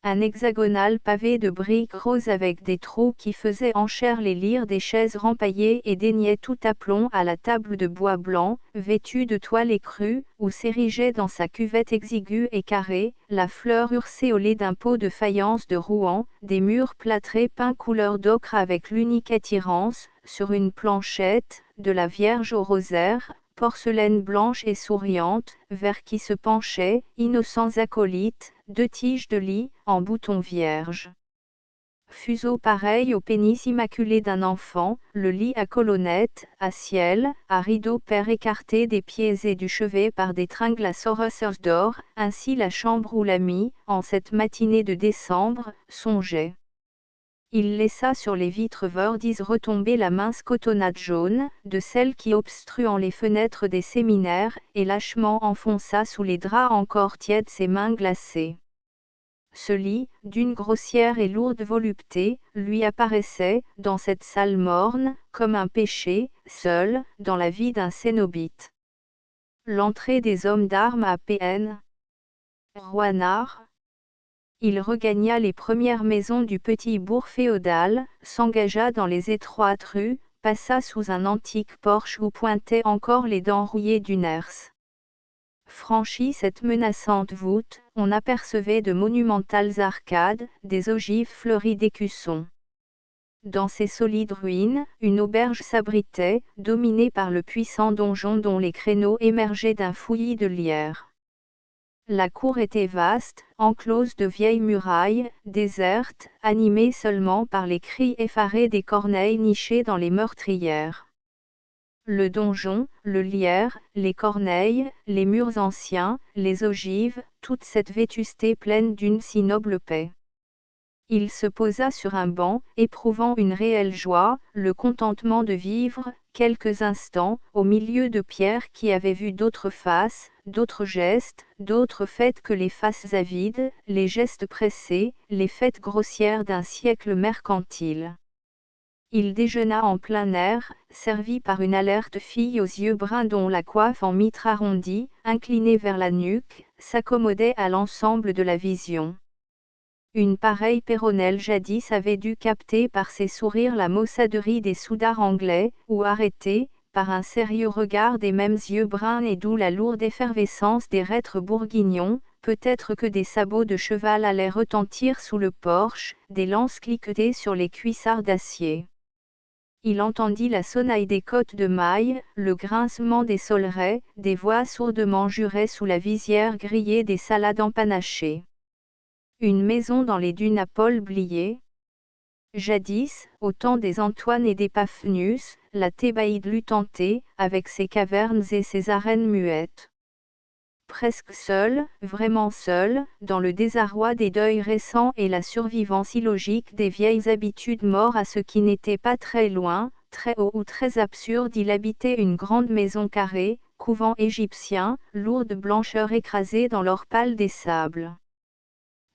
Un hexagonal pavé de briques roses avec des trous qui faisaient enchère les lyres des chaises rempaillées et daignaient tout aplomb à la table de bois blanc, vêtue de toile écrue, où s'érigeait dans sa cuvette exiguë et carrée, la fleur urcéolée d'un pot de faïence de Rouen, des murs plâtrés peints couleur d'ocre avec l'unique attirance, sur une planchette, de la Vierge au rosaire, porcelaine blanche et souriante, vers qui se penchaient, innocents acolytes, 2 tiges de lit, en bouton vierge. Fuseau pareil au pénis immaculé d'un enfant, le lit à colonnettes, à ciel, à rideaux pairs écartés des pieds et du chevet par des tringles à sorosses d'or, ainsi la chambre où l'ami, en cette matinée de décembre, songeait. Il laissa sur les vitres verdies retomber la mince cotonnade jaune, de celle qui obstruant les fenêtres des séminaires, et lâchement enfonça sous les draps encore tièdes ses mains glacées. Ce lit, d'une grossière et lourde volupté, lui apparaissait, dans cette salle morne, comme un péché, seul, dans la vie d'un cénobite. L'entrée des hommes d'armes à PN. Roanard. Il regagna les premières maisons du petit bourg féodal, s'engagea dans les étroites rues, passa sous un antique porche où pointaient encore les dents rouillées du Ners. Franchit cette menaçante voûte, on apercevait de monumentales arcades, des ogives fleuries d'écussons. Dans ces solides ruines, une auberge s'abritait, dominée par le puissant donjon dont les créneaux émergeaient d'un fouillis de lierre. La cour était vaste, enclose de vieilles murailles, déserte, animée seulement par les cris effarés des corneilles nichées dans les meurtrières. Le donjon, le lierre, les corneilles, les murs anciens, les ogives, toute cette vétusté pleine d'une si noble paix. Il se posa sur un banc, éprouvant une réelle joie, le contentement de vivre, quelques instants, au milieu de pierres qui avaient vu d'autres faces, d'autres gestes, d'autres fêtes que les faces avides, les gestes pressés, les fêtes grossières d'un siècle mercantile. Il déjeuna en plein air, servi par une alerte fille aux yeux bruns dont la coiffe en mitre arrondie, inclinée vers la nuque, s'accommodait à l'ensemble de la vision. Une pareille péronnelle jadis avait dû capter par ses sourires la maussaderie des soudards anglais, ou arrêter, par un sérieux regard des mêmes yeux bruns et d'où la lourde effervescence des reîtres bourguignons, peut-être que des sabots de cheval allaient retentir sous le porche, des lances cliquetaient sur les cuissards d'acier. Il entendit la sonnaille des côtes de mailles, le grincement des solerets, des voix sourdement juraient sous la visière grillée des salades empanachées. Une maison dans les dunes à Paul Blier. Jadis, au temps des Antoine et des Paphnus, la Thébaïde l'eût tenté, avec ses cavernes et ses arènes muettes. Presque seul, vraiment seul, dans le désarroi des deuils récents et la survivance illogique des vieilles habitudes mort à ce qui n'était pas très loin, très haut ou très absurde, il habitait une grande maison carrée, couvent égyptien, lourde blancheur écrasée dans l'or pâle des sables.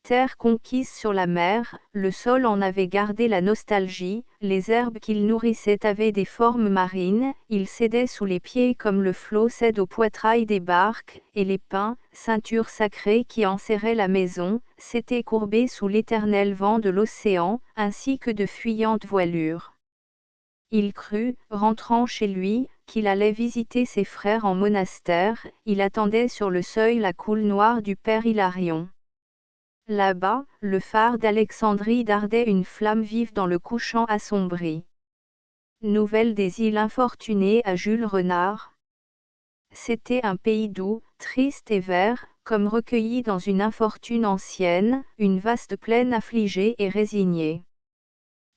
Terre conquise sur la mer, le sol en avait gardé la nostalgie, les herbes qu'il nourrissait avaient des formes marines, il cédait sous les pieds comme le flot cède au poitrail des barques, et les pins, ceinture sacrée qui enserrait la maison, s'étaient courbés sous l'éternel vent de l'océan, ainsi que de fuyantes voilures. Il crut, rentrant chez lui, qu'il allait visiter ses frères en monastère, il attendait sur le seuil la coule noire du père Hilarion. Là-bas, le phare d'Alexandrie dardait une flamme vive dans le couchant assombri. Nouvelle des îles infortunées à Jules Renard. C'était un pays doux, triste et vert, comme recueilli dans une infortune ancienne, une vaste plaine affligée et résignée.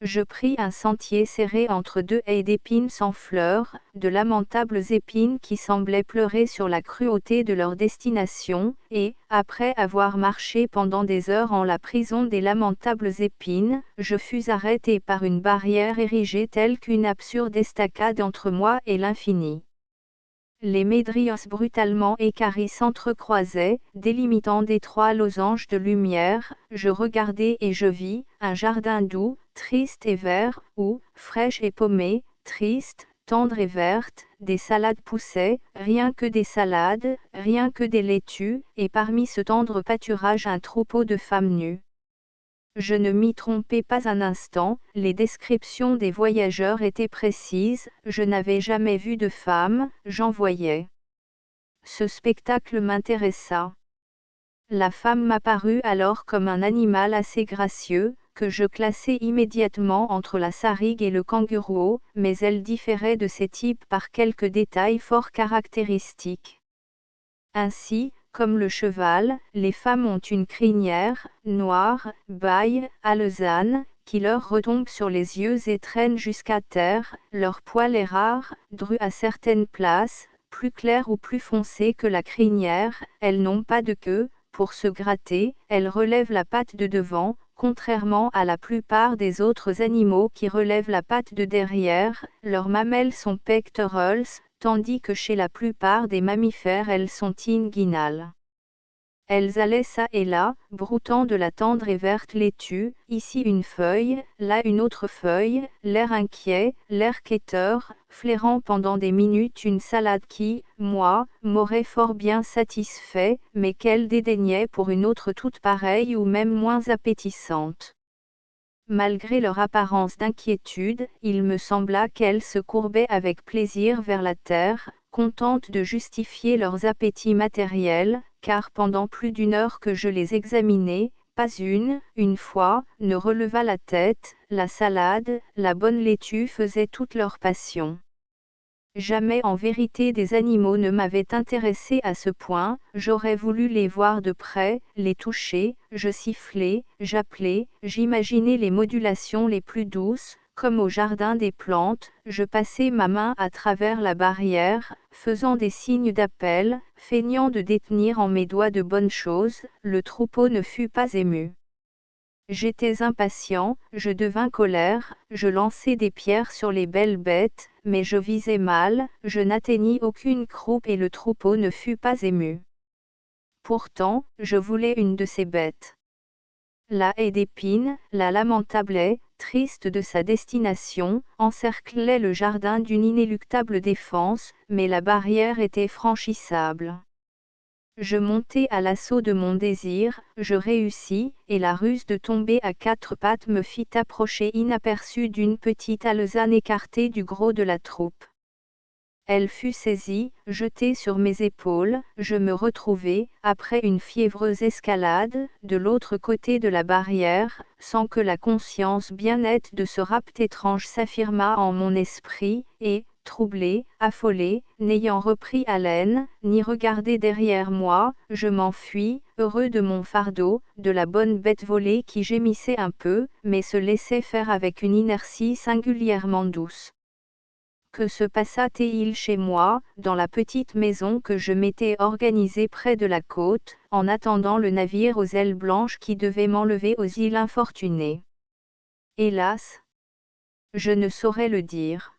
Je pris un sentier serré entre deux haies d'épines sans fleurs, de lamentables épines qui semblaient pleurer sur la cruauté de leur destination, et, après avoir marché pendant des heures en la prison des lamentables épines, je fus arrêté par une barrière érigée telle qu'une absurde estacade entre moi et l'infini. Les médrios brutalement équarris s'entrecroisaient, délimitant d'étroits losanges de lumière, je regardai et je vis, un jardin doux, triste et vert, où, fraîche et paumée, triste, tendre et verte, des salades poussaient, rien que des salades, rien que des laitues, et parmi ce tendre pâturage un troupeau de femmes nues. Je ne m'y trompais pas un instant, les descriptions des voyageurs étaient précises, je n'avais jamais vu de femme, j'en voyais. Ce spectacle m'intéressa. La femme m'apparut alors comme un animal assez gracieux, que je classai immédiatement entre la sarigue et le kangourou, mais elle différait de ces types par quelques détails fort caractéristiques. Ainsi, comme le cheval, les femmes ont une crinière, noire, baille, alezane, qui leur retombe sur les yeux et traîne jusqu'à terre, leur poil est rare, dru à certaines places, plus clair ou plus foncé que la crinière, elles n'ont pas de queue, pour se gratter, elles relèvent la patte de devant, contrairement à la plupart des autres animaux qui relèvent la patte de derrière, leurs mamelles sont pectorales, tandis que chez la plupart des mammifères elles sont inguinales. Elles allaient çà et là, broutant de la tendre et verte laitue, ici une feuille, là une autre feuille, l'air inquiet, l'air quêteur, flairant pendant des minutes une salade qui, moi, m'aurait fort bien satisfait, mais qu'elles dédaignaient pour une autre toute pareille ou même moins appétissante. Malgré leur apparence d'inquiétude, il me sembla qu'elles se courbaient avec plaisir vers la terre, contentes de justifier leurs appétits matériels, car pendant plus d'une heure que je les examinais, pas une fois, ne releva la tête, la salade, la bonne laitue faisaient toute leur passion. Jamais en vérité des animaux ne m'avaient intéressé à ce point, j'aurais voulu les voir de près, les toucher, je sifflais, j'appelais, j'imaginais les modulations les plus douces, comme au jardin des plantes, je passais ma main à travers la barrière, faisant des signes d'appel, feignant de détenir en mes doigts de bonnes choses, le troupeau ne fut pas ému. J'étais impatient, je devins colère, je lançai des pierres sur les belles bêtes, mais je visais mal, je n'atteignis aucune croupe et le troupeau ne fut pas ému. Pourtant, je voulais une de ces bêtes. La haie d'épines, la lamentable haie, triste de sa destination, encerclait le jardin d'une inéluctable défense, mais la barrière était franchissable. Je montai à l'assaut de mon désir, je réussis, et la ruse de tomber à quatre pattes me fit approcher inaperçue d'une petite alezane écartée du gros de la troupe. Elle fut saisie, jetée sur mes épaules, je me retrouvai, après une fiévreuse escalade, de l'autre côté de la barrière, sans que la conscience bien nette de ce rapt étrange s'affirmât en mon esprit, et, troublé, affolé, n'ayant repris haleine, ni regardé derrière moi, je m'enfuis, heureux de mon fardeau, de la bonne bête volée qui gémissait un peu, mais se laissait faire avec une inertie singulièrement douce. Que se passa-t-il chez moi, dans la petite maison que je m'étais organisée près de la côte, en attendant le navire aux ailes blanches qui devait m'enlever aux îles Infortunées? Hélas! Je ne saurais le dire.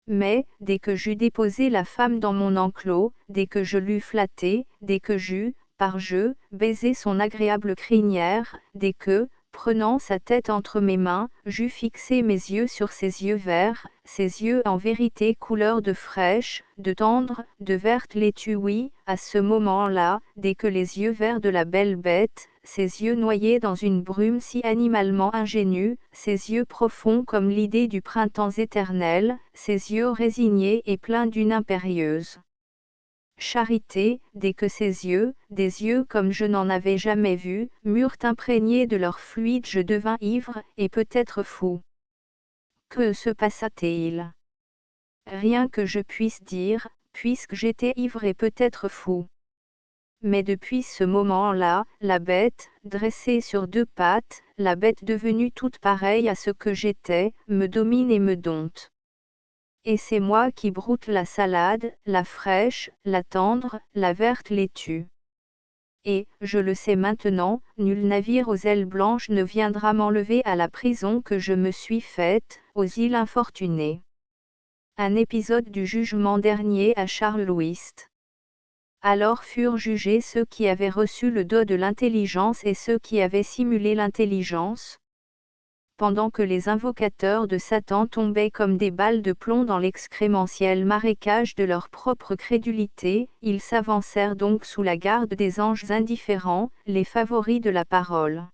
Mais, dès que j'eus déposé la femme dans mon enclos, dès que je l'eus flattée, dès que j'eus, par jeu, baisé son agréable crinière, dès que, prenant sa tête entre mes mains, j'eus fixé mes yeux sur ses yeux verts, ses yeux en vérité couleur de fraîche, de tendre, de verte laitue, oui, à ce moment-là, dès que les yeux verts de la belle bête, ses yeux noyés dans une brume si animalement ingénue, ses yeux profonds comme l'idée du printemps éternel, ses yeux résignés et pleins d'une impérieuse charité, dès que ses yeux, des yeux comme je n'en avais jamais vu, m'eurent imprégné de leur fluide, je devins ivre, et peut-être fou. Que se passa-t-il? Rien que je puisse dire, puisque j'étais ivre et peut-être fou. Mais depuis ce moment-là, la bête, dressée sur deux pattes, la bête devenue toute pareille à ce que j'étais, me domine et me dompte. Et c'est moi qui broute la salade, la fraîche, la tendre, la verte laitue. Et, je le sais maintenant, nul navire aux ailes blanches ne viendra m'enlever à la prison que je me suis faite, aux îles Infortunées. Un épisode du jugement dernier à Charles-Louis. Alors furent jugés ceux qui avaient reçu le don de l'intelligence et ceux qui avaient simulé l'intelligence. Pendant que les invocateurs de Satan tombaient comme des balles de plomb dans l'excrémentiel marécage de leur propre crédulité, ils s'avancèrent donc sous la garde des anges indifférents, les favoris de la parole.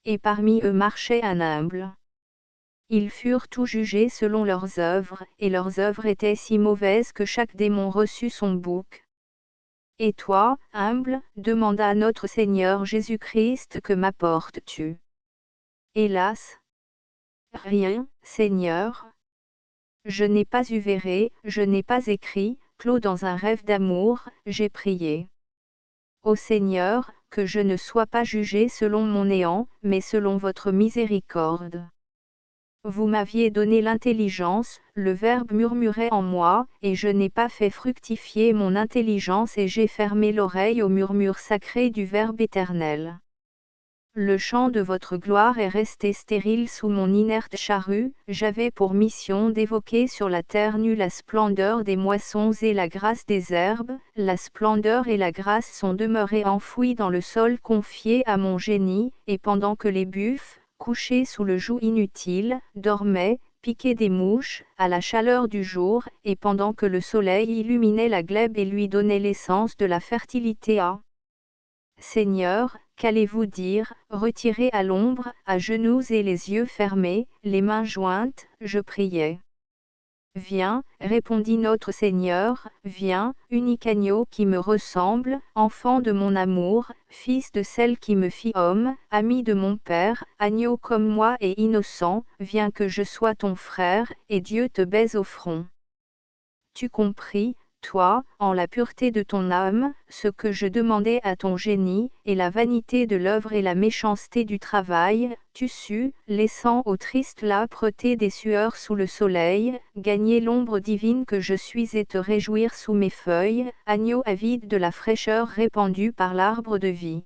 Et parmi eux marchait un humble. Ils furent tous jugés selon leurs œuvres, et leurs œuvres étaient si mauvaises que chaque démon reçut son bouc. Et toi, humble, demanda notre Seigneur Jésus-Christ, que m'apportes-tu? Hélas! Rien, Seigneur. Je n'ai pas eu verré, je n'ai pas écrit, clos dans un rêve d'amour, j'ai prié. Ô Seigneur, que je ne sois pas jugé selon mon néant, mais selon votre miséricorde. Vous m'aviez donné l'intelligence, le Verbe murmurait en moi, et je n'ai pas fait fructifier mon intelligence et j'ai fermé l'oreille au murmure sacré du Verbe éternel. Le chant de votre gloire est resté stérile sous mon inerte charrue, j'avais pour mission d'évoquer sur la terre nue la splendeur des moissons et la grâce des herbes, la splendeur et la grâce sont demeurées enfouies dans le sol confié à mon génie, et pendant que les buffles, couchés sous le joug inutile, dormaient, piqués des mouches, à la chaleur du jour, et pendant que le soleil illuminait la glèbe et lui donnait l'essence de la fertilité à Seigneur, qu'allez-vous dire, retiré à l'ombre, à genoux et les yeux fermés, les mains jointes, je priais. Viens, répondit notre Seigneur, viens, unique agneau qui me ressemble, enfant de mon amour, fils de celle qui me fit homme, ami de mon Père, agneau comme moi et innocent, viens que je sois ton frère, et Dieu te baise au front. Tu compris, toi, en la pureté de ton âme, ce que je demandais à ton génie, et la vanité de l'œuvre et la méchanceté du travail, tu sus, laissant aux tristes l'âpreté des sueurs sous le soleil, gagner l'ombre divine que je suis et te réjouir sous mes feuilles, agneau avide de la fraîcheur répandue par l'arbre de vie.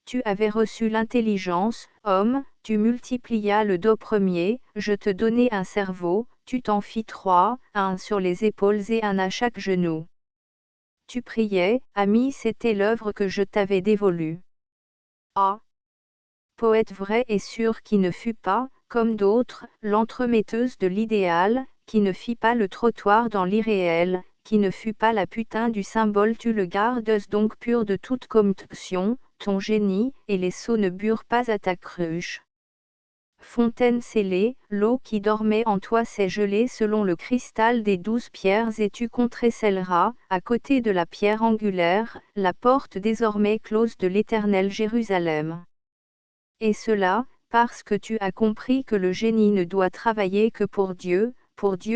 Tu avais reçu l'intelligence, homme, tu multiplias le dos premier, je te donnai un cerveau, tu t'en fis trois, un sur les épaules et un à chaque genou. Tu priais, ami, c'était l'œuvre que je t'avais dévolue. Ah! poète vrai et sûr qui ne fut pas, comme d'autres, l'entremetteuse de l'idéal, qui ne fit pas le trottoir dans l'irréel, qui ne fut pas la putain du symbole. Tu le gardes donc pur de toute corruption, ton génie, et les seaux ne burent pas à ta cruche. Fontaine scellée, l'eau qui dormait en toi s'est gelée selon le cristal des 12 pierres et tu contrecelleras, à côté de la pierre angulaire, la porte désormais close de l'éternel Jérusalem. Et cela, parce que tu as compris que le génie ne doit travailler que pour Dieu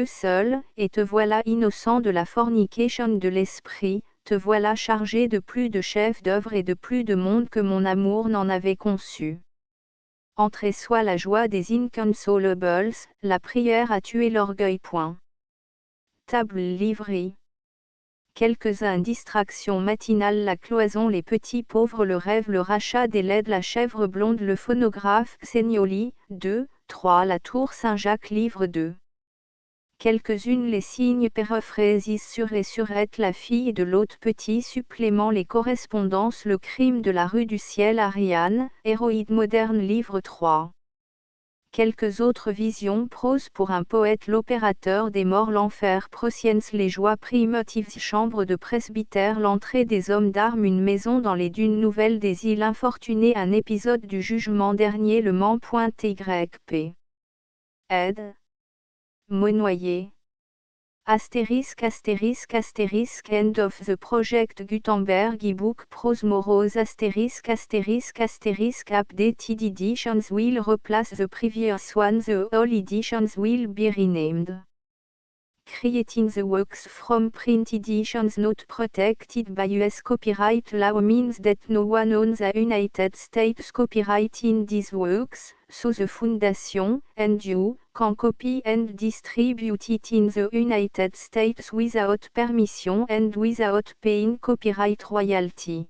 seul, et te voilà innocent de la fornication de l'esprit, te voilà chargé de plus de chefs-d'œuvre et de plus de monde que mon amour n'en avait conçu. Entre et soit la joie des inconsolables, la prière a tué l'orgueil. Table livrée. Quelques-uns distractions matinales, la cloison, les petits pauvres, le rêve, le rachat des laides, la chèvre blonde, le phonographe, Seignoli, 2, 3, la tour Saint-Jacques, livre 2. Quelques-unes les signes pérophrésis sur et surette, la fille de l'hôte, petit supplément, les correspondances, le crime de la rue du ciel, Ariane, héroïde moderne, livre 3. Quelques autres visions, prose pour un poète, l'opérateur des morts, l'enfer, Prociens, les joies primitives, chambre de presbytère, l'entrée des hommes d'armes, une maison dans les dunes nouvelles des îles infortunées, un épisode du jugement dernier, le Mans.yp. Aide. Mot noyé. Astérisque astérisque astérisque End of the Project Gutenberg ebook prose morose astérisque astérisque astérisque updated editions will replace the previous one, the all editions will be renamed. Creating the works from print editions not protected by US copyright law means that no one owns a United States copyright in these works, so the Foundation, and you, can copy and distribute it in the United States without permission and without paying copyright royalty.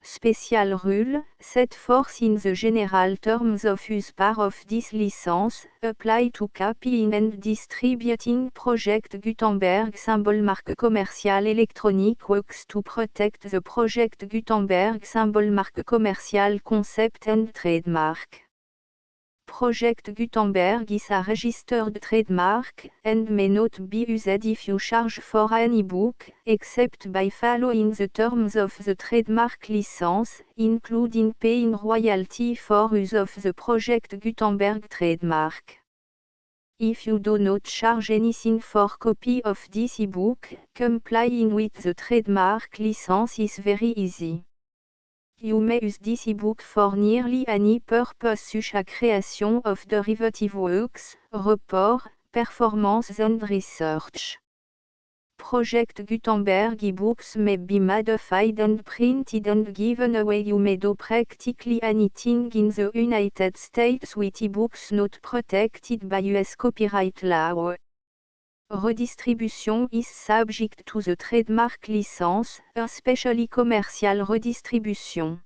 Special rule, set forth in the general terms of use part of this license, apply to copying and distributing Project Gutenberg symbol marque commerciale électronique works to protect the Project Gutenberg symbol marque commerciale concept and trademark. Project Gutenberg is a registered trademark, and may not be used if you charge for an ebook, except by following the terms of the trademark license, including paying royalty for use of the Project Gutenberg trademark. If you do not charge anything for copy of this ebook, complying with the trademark license is very easy. You may use this ebook for nearly any purpose such as creation of derivative works, report, performance and research. Project Gutenberg ebooks may be modified and printed and given away. You may do practically anything in the United States with ebooks not protected by US copyright law. Redistribution is subject to the trademark license, especially commercial redistribution.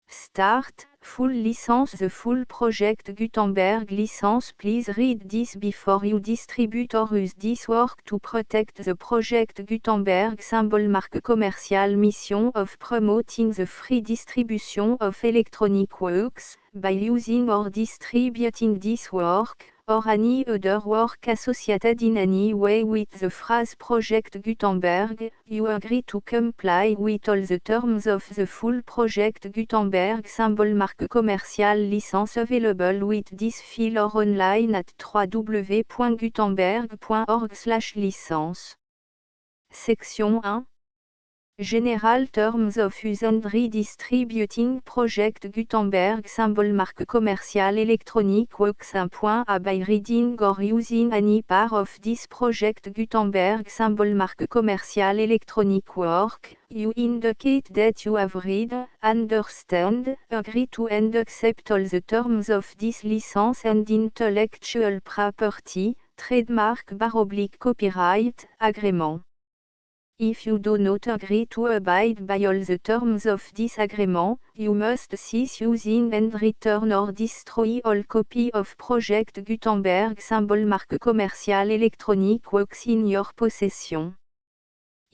Start, full license. The full Project Gutenberg license. Please read this before you distribute or use this work to protect the Project Gutenberg symbol marque commerciale. Mission of promoting the free distribution of electronic works, by using or distributing this work, or any other work associated in any way with the phrase Project Gutenberg, you agree to comply with all the terms of the full Project Gutenberg symbol marque commerciale license available with this file or online at www.gutenberg.org/licence. Section 1. General Terms of Use and Redistributing Project Gutenberg symbol marque commerciale électronique works. 1.a By reading or using any part of this Project Gutenberg symbol marque commerciale électronique work, you indicate that you have read, understand, agree to and accept all the terms of this license and intellectual property, trademark / copyright, agreement. If you do not agree to abide by all the terms of this agreement, you must cease using and return or destroy all copy of Project Gutenberg symbol marque commerciale électronique works in your possession.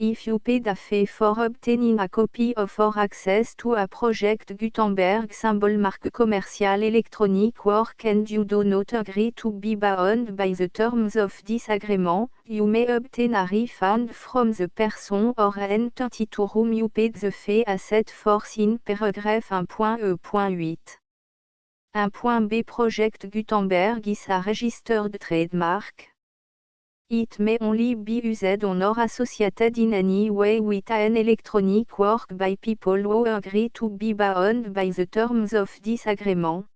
If you paid a fee for obtaining a copy of or access to a project Gutenberg symbol marque commercial electronic work and you do not agree to be bound by the terms of this agreement, you may obtain a refund from the person or entity to whom you paid the fee as set forth in paragraph 1.e.8. 1.b Project Gutenberg is a registered trademark. It may only be used on or associated in any way with an electronic work by people who agree to be bound by the terms of this agreement.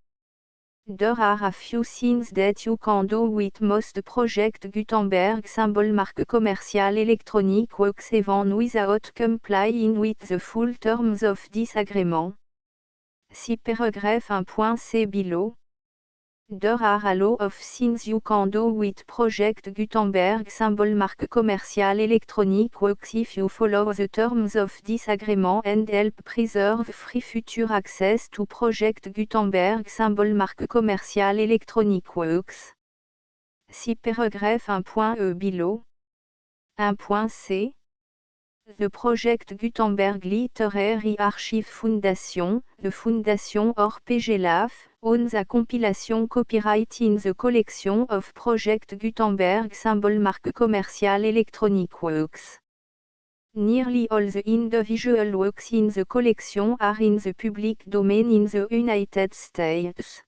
There are a few things that you can do with most Project Gutenberg symbol marque commercial electronic works even without complying with the full terms of this agreement. See paragraph 1.c below. There are a lot of things you can do with Project Gutenberg symbol marque commercial electronic works if you follow the terms of this agreement and help preserve free future access to Project Gutenberg symbol marque commercial electronic works. See paragraph 1.e below. 1.c The Project Gutenberg Literary Archive Foundation, the Foundation or PGLAF, owns a compilation copyright in the collection of Project Gutenberg symbol marque commercial electronic works. Nearly all the individual works in the collection are in the public domain in the United States.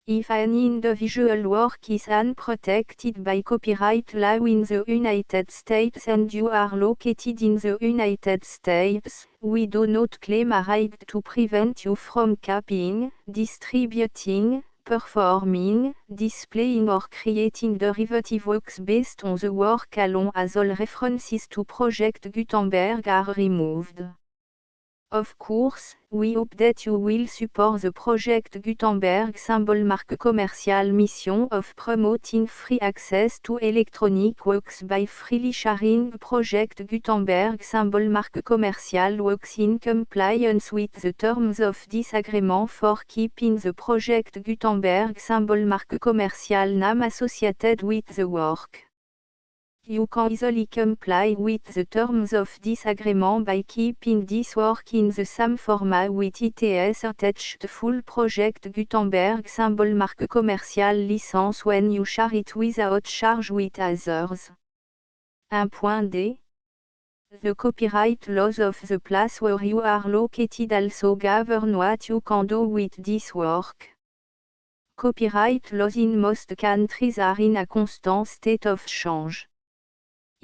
If an individual work is unprotected by copyright law in the United States and you are located in the United States, we do not claim a right to prevent you from copying, distributing, performing, displaying or creating derivative works based on the work alone as all references to Project Gutenberg are removed. Of course, we hope that you will support the Project Gutenberg symbol marque commercial mission of promoting free access to electronic works by freely sharing Project Gutenberg symbol marque commercial works in compliance with the terms of this agreement for keeping the Project Gutenberg symbol marque commercial name associated with the work. You can easily comply with the terms of this agreement by keeping this work in the same format with its attached full Project Gutenberg symbol marque commercial license when you share it without charge with others. 1.d The copyright laws of the place where you are located also govern what you can do with this work. Copyright laws in most countries are in a constant state of change.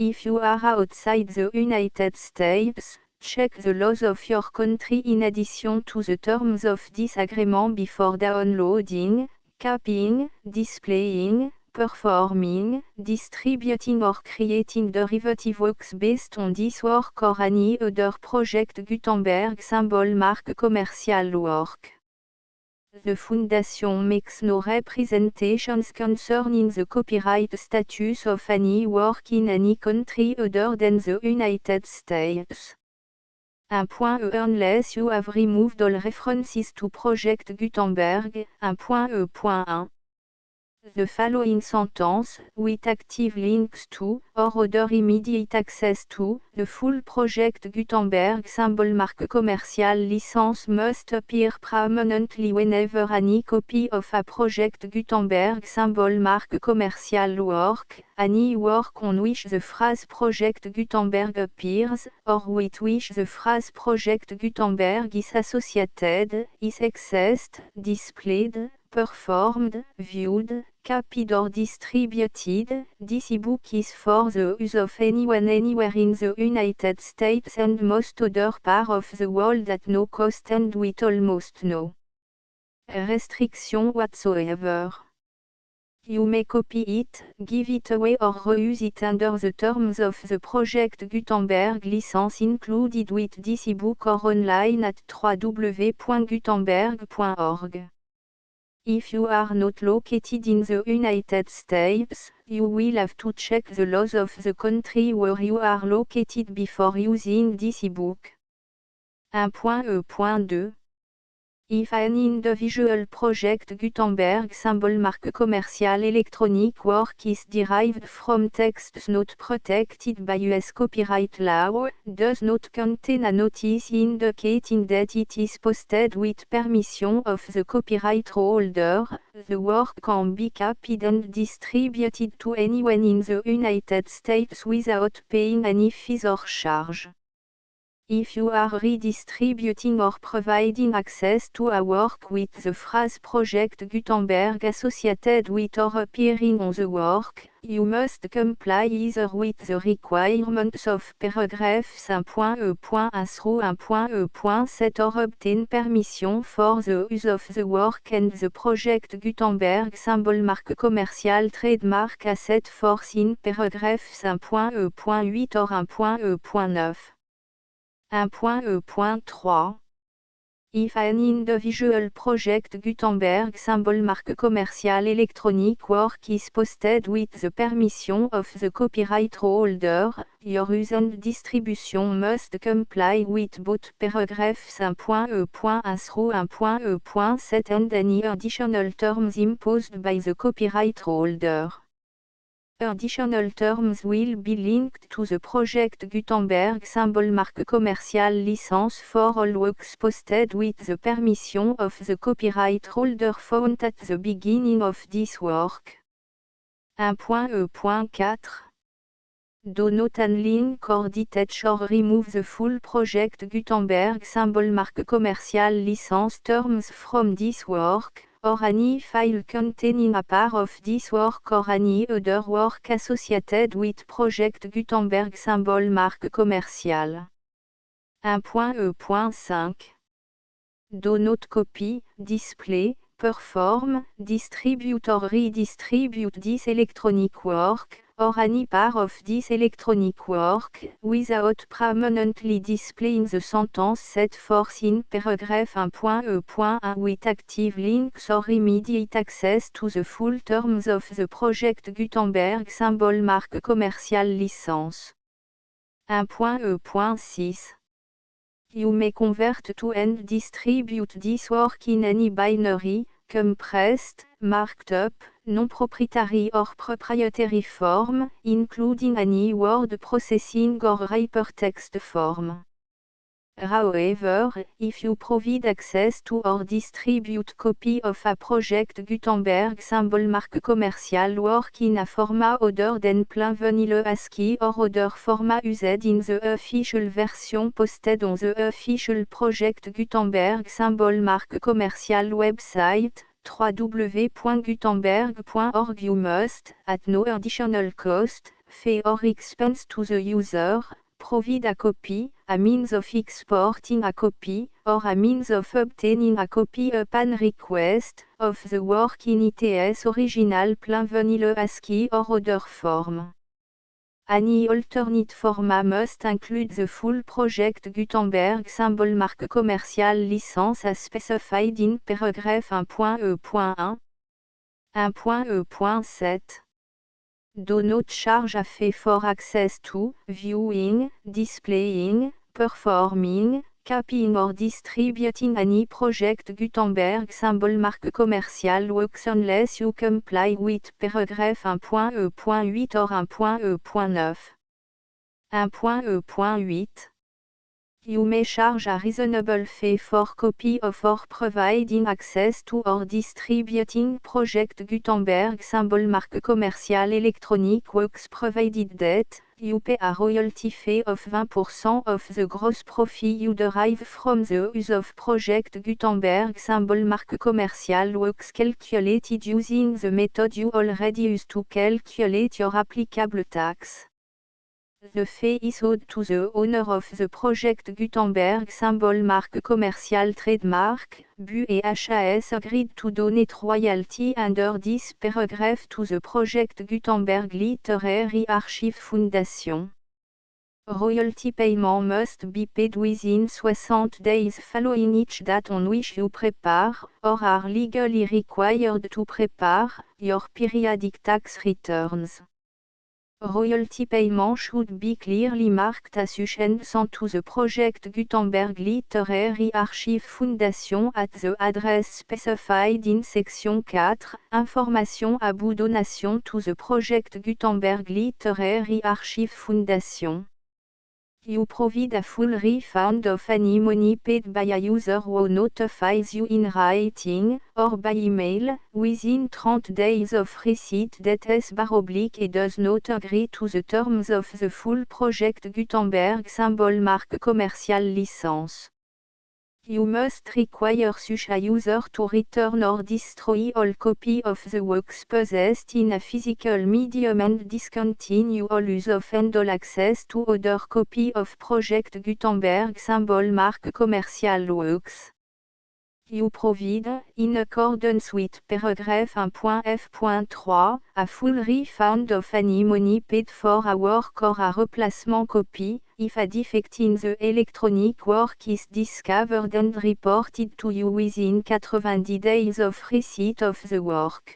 If you are outside the United States, check the laws of your country in addition to the terms of this agreement before downloading, copying, displaying, performing, distributing or creating derivative works based on this work or any other Project Gutenberg symbol marque commercial work. The Foundation makes no representations concerning the copyright status of any work in any country other than the United States. 1.e Unless you have removed all references to Project Gutenberg. 1.e.1 The following sentence, with active links to, or other immediate access to, the full Project Gutenberg symbol marque commercial license must appear prominently whenever any copy of a Project Gutenberg symbol marque commercial work, any work on which the phrase Project Gutenberg appears, or with which the phrase Project Gutenberg is associated, is accessed, displayed, performed, viewed, copied or distributed. This e-book is for the use of anyone anywhere in the United States and most other parts of the world at no cost and with almost no restriction whatsoever. You may copy it, give it away or reuse it under the terms of the Project Gutenberg license included with this e-book or online at www.gutenberg.org. If you are not located in the United States, you will have to check the laws of the country where you are located before using this e-book. 1.e.2 If an individual project Gutenberg symbol marque commercial electronic work is derived from texts not protected by US copyright law, does not contain a notice indicating that it is posted with permission of the copyright holder, the work can be copied and distributed to anyone in the United States without paying any fees or charge. If you are redistributing or providing access to a work with the phrase Project Gutenberg associated with or appearing on the work, you must comply either with the requirements of paragraphs 1.e.1 through 1.e.7 or obtain permission for the use of the work and the Project Gutenberg symbol marque commercial trademark as set forth in paragraphs 1.e.8 or 1.e.9. 1.e.3. If an individual project Gutenberg symbol marque commercial electronic work is posted with the permission of the copyright holder, your use and distribution must comply with both paragraphs 1.e.1 through 1.e.7 and any additional terms imposed by the copyright holder. Additional terms will be linked to the Project Gutenberg symbol marque commercial license for all works posted with the permission of the copyright holder found at the beginning of this work. 1.e.4. Do not unlink or detach or remove the full Project Gutenberg symbol marque commercial license terms from this work, or any file containing a part of this work or any other work associated with Project Gutenberg symbol marque commercial. 1.e.5. Do not copy, display, perform, distribute or redistribute this electronic work, or any part of this electronic work, without permanently displaying the sentence set forth in paragraph 1.e.1 with active links or immediate access to the full terms of the Project Gutenberg symbol marque commercial license. 1.e.6. You may convert to and distribute this work in any binary, compressed, marked up, non-proprietary or proprietary form, including any word processing or hypertext form. However, if you provide access to or distribute copy of a Project Gutenberg symbol marque commercial work in a format other than plain vanilla ASCII or other format used in the official version posted on the official Project Gutenberg symbol marque commercial website, www.gutenberg.org, you must, at no additional cost, fee or expense to the user, provide a copy, a means of exporting a copy, or a means of obtaining a copy upon request, of the work in its original plain vanilla ASCII or other form. Any alternate format must include the full Project Gutenberg symbol marque commercial license as specified in paragraph 1.e.1. 1.e.7. Do not charge a fee for access to, viewing, displaying, performing, copying or distributing any Project Gutenberg symbol marque commercial works unless you comply with paragraph 1.e.8 or 1.e.9. 1.e.8. You may charge a reasonable fee for copy of or providing access to or distributing Project Gutenberg symbol marque commercial electronic works provided that, you pay a royalty fee of 20% of the gross profit you derive from the use of Project Gutenberg symbol marque commercial works calculated using the method you already use to calculate your applicable tax. The fee is owed to the owner of the Project Gutenberg symbol marque commercial trademark, BU et HAS agreed to donate royalty under this paragraph to the Project Gutenberg Literary Archive Foundation. Royalty payment must be paid within 60 days following each date on which you prepare, or are legally required to prepare, your periodic tax returns. Royalty payment should be clearly marked as and sent to the Project Gutenberg Literary Archive Foundation at the address specified in section 4. Information about donation to the Project Gutenberg Literary Archive Foundation. You provide a full refund of any money paid by a user who notifies you in writing, or by email, within 30 days of receipt that is / does not agree to the terms of the full Project Gutenberg symbol mark commercial license. You must require such a user to return or destroy all copy of the works possessed in a physical medium and discontinue all use of and all access to other copy of Project Gutenberg symbol mark commercial works. You provide, in accordance with paragraph 1.f.3, a full refund of any money paid for a work or a replacement copy, if a defect in the electronic work is discovered and reported to you within 90 days of receipt of the work.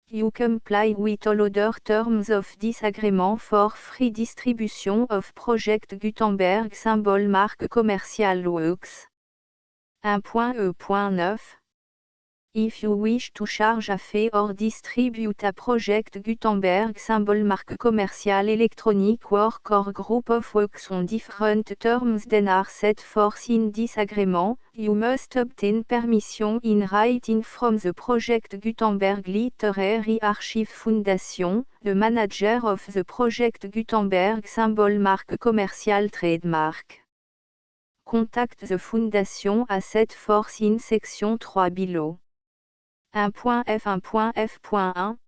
You comply with all other terms of this agreement for free distribution of Project Gutenberg symbol mark commercial works. 1.e.9. If you wish to charge a fee or distribute a Project Gutenberg symbol mark commercial electronic work or group of works on different terms than are set forth in this agreement, you must obtain permission in writing from the Project Gutenberg Literary Archive Foundation, the manager of the Project Gutenberg symbol mark commercial trademark. Contact the Foundation as set forth in section 3 below. 1.f1.f.1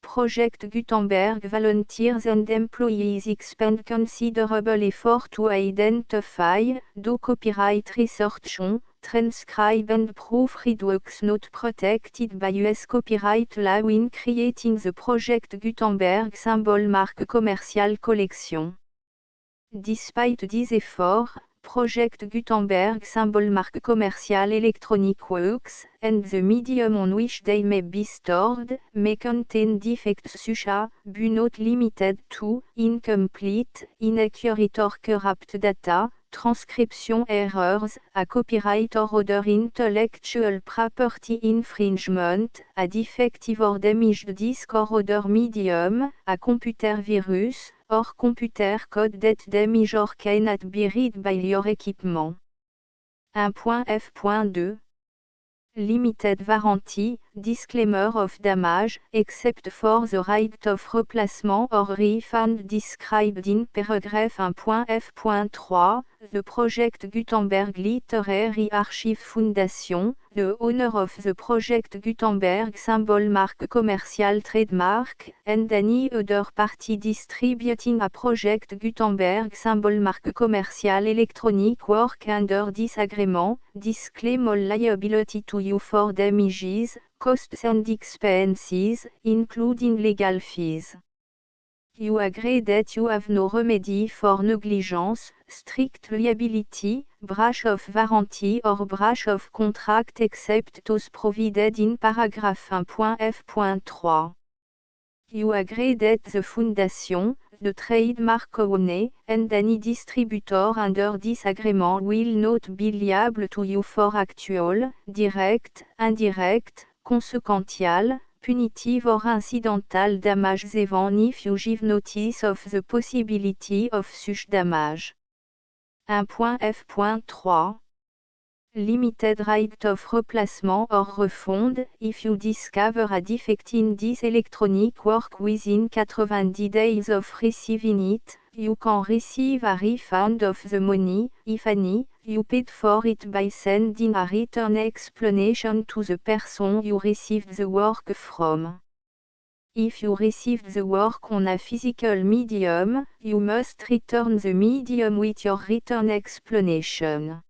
Project Gutenberg volunteers and employees expend considerable effort to identify, do copyright research on, transcribe and proofread works not protected by US copyright law in creating the Project Gutenberg symbol mark commercial collection. Despite these efforts, Project Gutenberg symbol mark commercial electronic works, and the medium on which they may be stored, may contain defects such as, but not limited to, incomplete, inaccurate or corrupt data, transcription errors, a copyright or other intellectual property infringement, a defective or damaged disk or other medium, a computer virus, or computer code that damage or cannot be read by your equipment. 1.f.2 Limited warranty, disclaimer of damage, except for the right of replacement or refund described in paragraph 1.f.3, the Project Gutenberg Literary Archive Foundation, the owner of the Project Gutenberg symbol mark commercial trademark, and any other party distributing a Project Gutenberg symbol mark commercial electronic work under this agreement, disclaim all liability to you for damages, costs and expenses, including legal fees. You agree that you have no remedy for negligence, strict liability, breach of warranty or breach of contract except those provided in paragraph 1.f.3. You agree that the Foundation, the trademark owner, and any distributor under this agreement will not be liable to you for actual, direct, indirect, consequential, punitive or incidental damages even if you give notice of the possibility of such damage. 1.f.3 Limited right of replacement or refund, if you discover a defect in this electronic work within 90 days of receiving it, you can receive a refund of the money, if any, you paid for it by sending a written explanation to the person you received the work from. If you received the work on a physical medium, you must return the medium with your written explanation.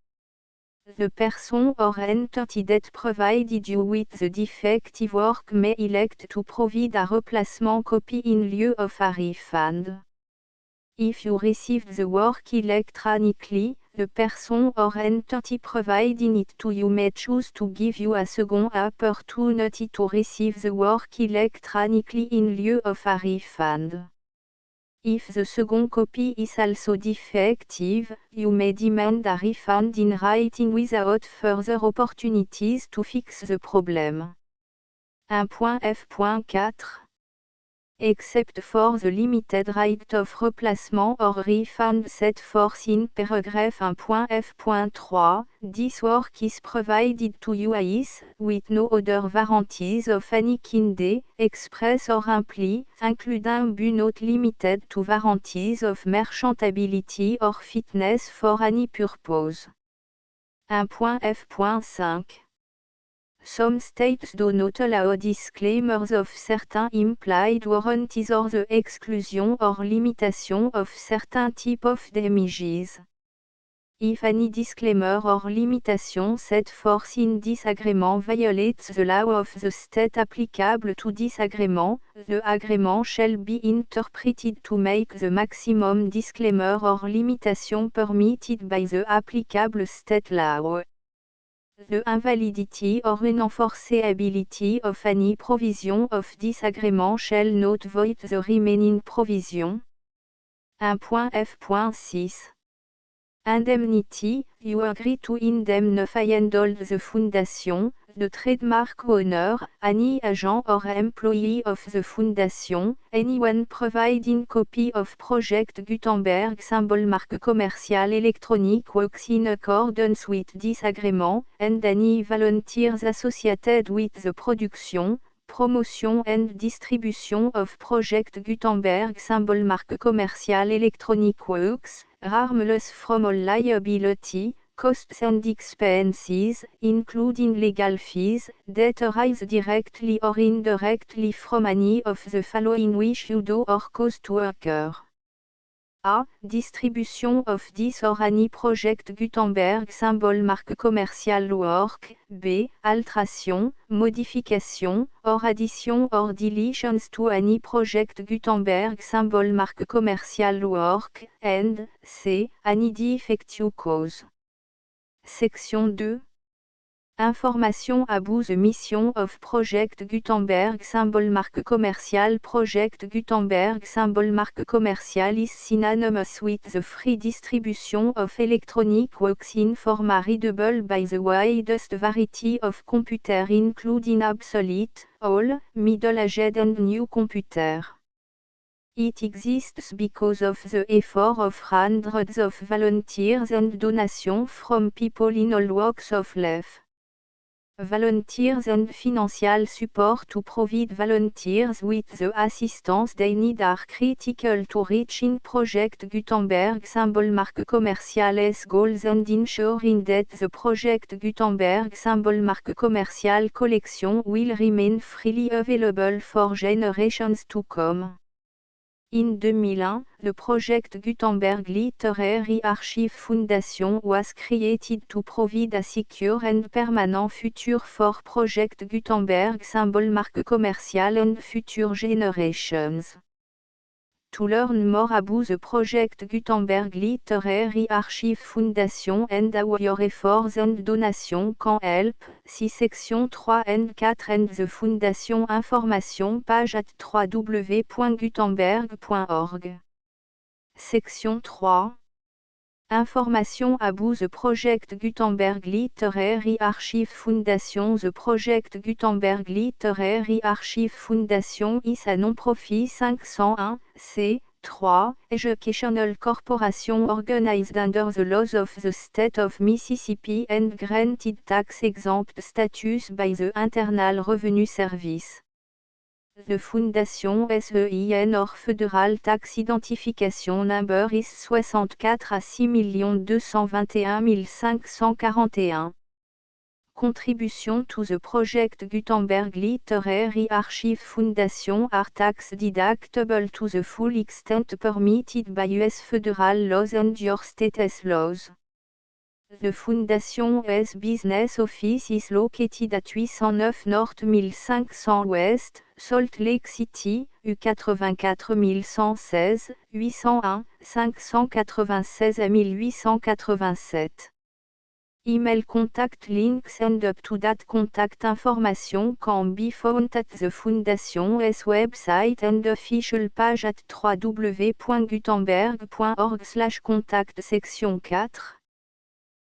The person or entity that provided you with the defective work may elect to provide a replacement copy in lieu of a refund. If you received the work electronically, the person or entity providing it to you may choose to give you a second opportunity to receive the work electronically in lieu of a refund. If the second copy is also defective, you may demand a refund in writing without further opportunities to fix the problem. 1.f.4 Except for the limited right of replacement or refund set forth in paragraph 1.f.3, this work is provided to UAIs, with no other warranties of any kind, express or imply, including but not limited to warranties of merchantability or fitness for any purpose. 1.f.5 Some states do not allow disclaimers of certain implied warranties or the exclusion or limitation of certain type of damages. If any disclaimer or limitation set forth in disagreement violates the law of the state applicable to disagreement, the agreement shall be interpreted to make the maximum disclaimer or limitation permitted by the applicable state law. The invalidity or unenforceability of any provision of disagreement shall not void the remaining provision. 1.f.6 Indemnity, you agree to indemnify and hold the foundation, the trademark owner, any agent or employee of the foundation, anyone providing copy of Project Gutenberg symbol marque commercial electronic works in accordance with this agreement, and any volunteers associated with the production, promotion and distribution of Project Gutenberg symbol marque commercial electronic works, harmless from all liability, costs and expenses, including legal fees, that arise directly or indirectly from any of the following which you do or cause to occur. A. Distribution of this or any Project Gutenberg symbol marque commercial work. B. Alteration, modification, or addition or deletions to any Project Gutenberg symbol marque commercial work. And C. Any defective cause. Section 2. Information about the mission of Project Gutenberg symbol marque commercial. Project Gutenberg symbol marque commercial is synonymous with the free distribution of electronic works in format readable by the widest variety of computer including obsolete, old, middle-aged and new computer. It exists because of the effort of hundreds of volunteers and donations from people in all walks of life. Volunteers and financial support to provide volunteers with the assistance they need are critical to reaching Project Gutenberg symbol marque commercial's goals and ensuring that the Project Gutenberg symbol marque commercial collection will remain freely available for generations to come. In 2001, the Project Gutenberg Literary Archive Foundation was created to provide a secure and permanent future for Project Gutenberg symbol marque commercial and future generations. To learn more about the Project Gutenberg Literary Archive Foundation and how your efforts and donations can help, see section 3 and 4 and the Foundation information page at www.gutenberg.org. Section 3. Information about the Project Gutenberg Literary Archive Foundation. The Project Gutenberg Literary Archive Foundation is a non-profit 501, c3, educational corporation organized under the laws of the state of Mississippi and granted tax-exempt status by the Internal Revenue Service. The Foundation SEIN or Federal Tax Identification Number is 64 à 6 221 541. Contribution to the Project Gutenberg Literary Archive Foundation are tax deductible to the full extent permitted by U.S. federal laws and your state's laws. The Foundation's business office is located at 809 North 1500 West, Salt Lake City, U84 116, 801 596 à 1887. Email contact links and up-to-date contact information can be found at the Foundation's website and official page at www.gutenberg.org/contact section 4.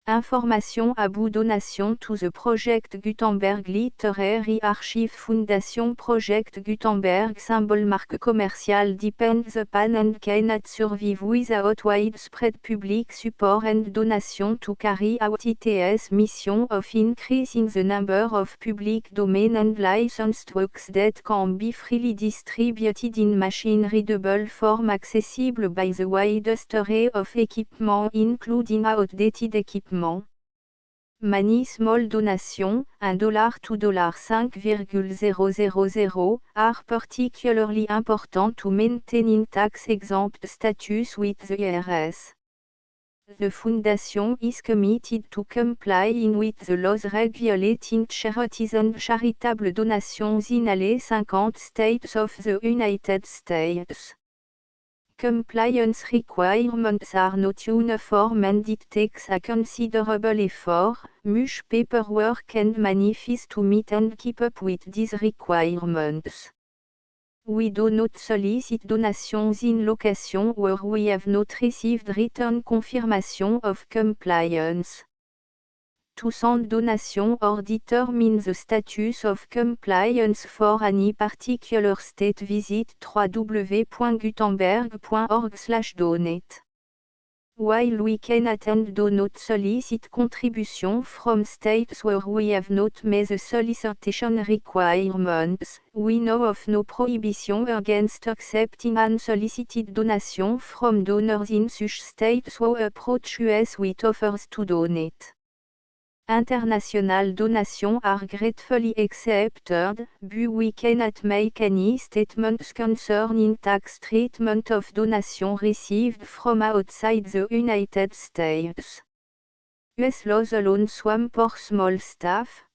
Information about donation to the Project Gutenberg Literary Archive Foundation. Project Gutenberg symbol marque commerciale depends upon and cannot survive without widespread public support and donation to carry out its mission of increasing the number of public domain and licensed works that can be freely distributed in machine-readable form accessible by the widest array of equipment including outdated equipment. Many small donations, $1 to $5,000, are particularly important to maintaining tax-exempt status with the IRS. The Foundation is committed to complying with the laws regulating charities and charitable donations in all 50 states of the United States. Compliance requirements are not uniform and it takes a considerable effort, much paperwork and money fees to meet and keep up with these requirements. We do not solicit donations in locations where we have not received written confirmation of compliance. To send donation or determine the status of compliance for any particular state, visit www.gutenberg.org/donate. While we cannot and do not solicit contributions from states where we have not met the solicitation requirements, we know of no prohibition against accepting unsolicited donations from donors in such states who approach us with offers to donate. International donations are gratefully accepted, but we cannot make any statements concerning tax treatment of donations received from outside the United States. US laws alone swam for small staff.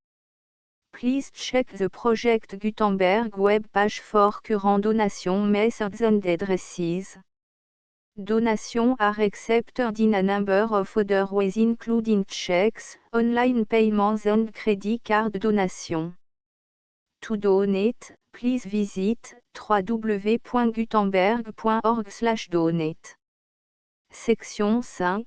Please check the Project Gutenberg web page for current donation methods and addresses. Donations are accepted in a number of other ways including checks, online payments and credit card donations. To donate, please visit www.gutenberg.org/donate. Section 5.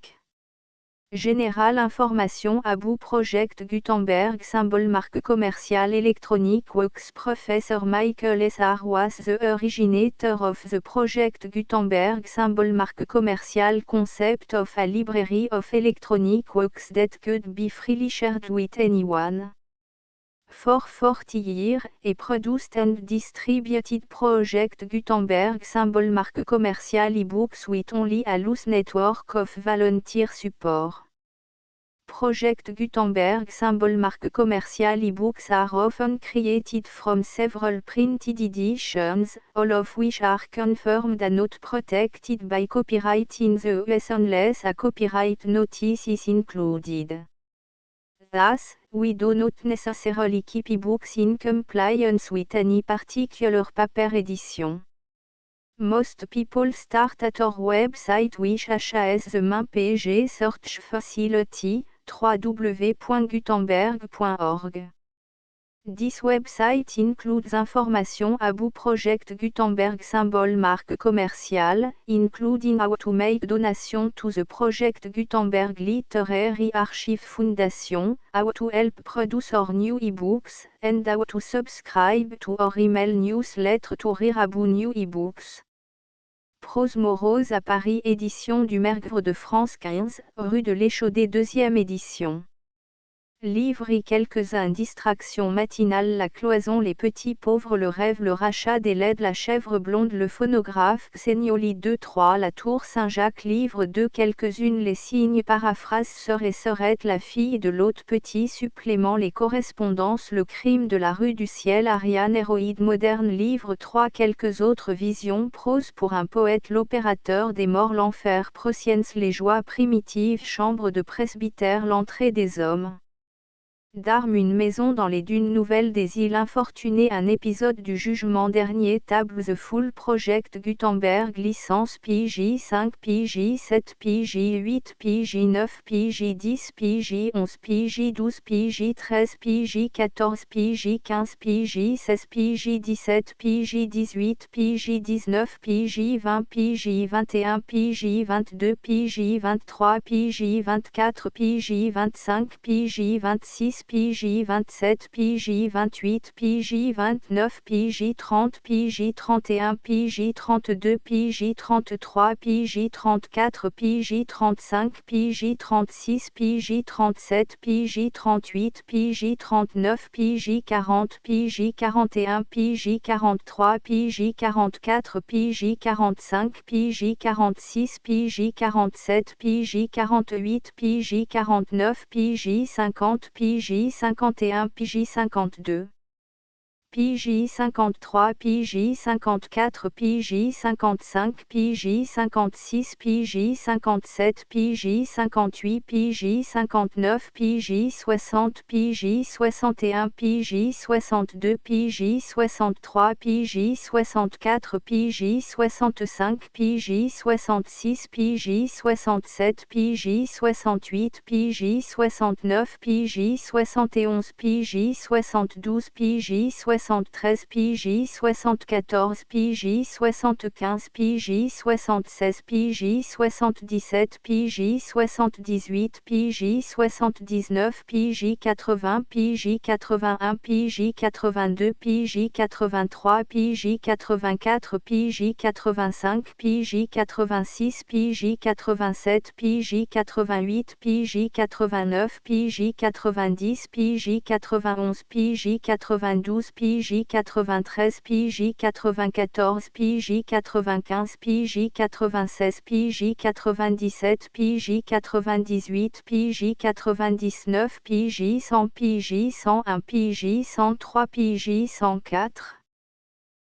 Général information about Project Gutenberg symbol marque commerciale Electronic Works. Professor Michael S. R. was the originator of the Project Gutenberg symbol marque commerciale concept of a library of electronic works that could be freely shared with anyone. For 40 years, he produced and distributed Project Gutenberg symbol marque commerciale ebooks with only a loose network of volunteer support. Project Gutenberg symbol marque commerciale ebooks are often created from several printed editions, all of which are confirmed and not protected by copyright in the US unless a copyright notice is included. Thus, we do not necessarily keep ebooks in compliance with any particular paper edition. Most people start at our website which has the main page search facility, www.gutenberg.org. This website includes information about Project Gutenberg symbol marque commerciale, including how to make donation to the Project Gutenberg Literary Archive Foundation, how to help produce our new ebooks, and how to subscribe to our email newsletter to read about new ebooks. Prose morose à Paris, édition du Mergre de France 15, rue de l'Échaudé, 2e édition. Livre et quelques-uns. Distraction matinale. La cloison. Les petits pauvres. Le rêve. Le rachat des laides. La chèvre blonde. Le phonographe. Seignoli 2-3. La tour Saint-Jacques. Livre 2. Quelques-unes. Les signes. Paraphrase. Sœur et sœurette. La fille de l'autre. Petit supplément. Les correspondances. Le crime de la rue du ciel. Ariane. Héroïde moderne. Livre 3. Quelques autres visions. Prose pour un poète. L'opérateur des morts. L'enfer. Procience. Les joies primitives. Chambre de presbytère. L'entrée des hommes. d'armes une maison dans les dunes nouvelles des îles Infortunées un épisode du jugement dernier table The Full Project Gutenberg licence PJ 5 PJ 7 PJ 8 PJ 9 PJ 10 PJ 11 PJ 12 PJ 13 PJ 14 PJ 15 PJ 16 PJ 17 PJ 18 PJ 19 PJ 20 PJ 21 PJ 22 PJ 23 PJ 24 PJ 25 PJ 26 PJ 27 PJ 28 PJ 29 PJ 30 PJ 31 PJ 32 PJ 33 PJ 34 PJ 35 PJ 36 PJ 37 PJ 38 PJ 39 PJ 40 PJ 41 PJ 43 PJ 44 PJ 45 PJ 46 PJ 47 PJ 48 PJ 49 PJ 50 PJ 51 PJ 52 PJ 53 PJ 54 PJ 55 PJ 56 PJ 57 PJ 58 PJ 59 PJ 60 PJ 61 PJ 62 PJ 63 PJ 64 PJ 65 PJ 66 PJ 67 PJ 68 PJ 69 PJ 71 PJ 72 PJ 73 PJ 74 PJ 75 PJ 76 PJ 77 PJ 78 PJ 79 PJ 80 PJ 81 PJ 82 PJ 83 PJ 84 PJ 85 PJ 86 PJ 87 PJ 88 PJ 89 PJ 90 PJ 91 PJ 92 PJ 93 PJ 94 PJ 95 PJ 96 PJ 97 PJ 98 PJ 99 PJ 100 PJ 101 PJ 103 PJ 104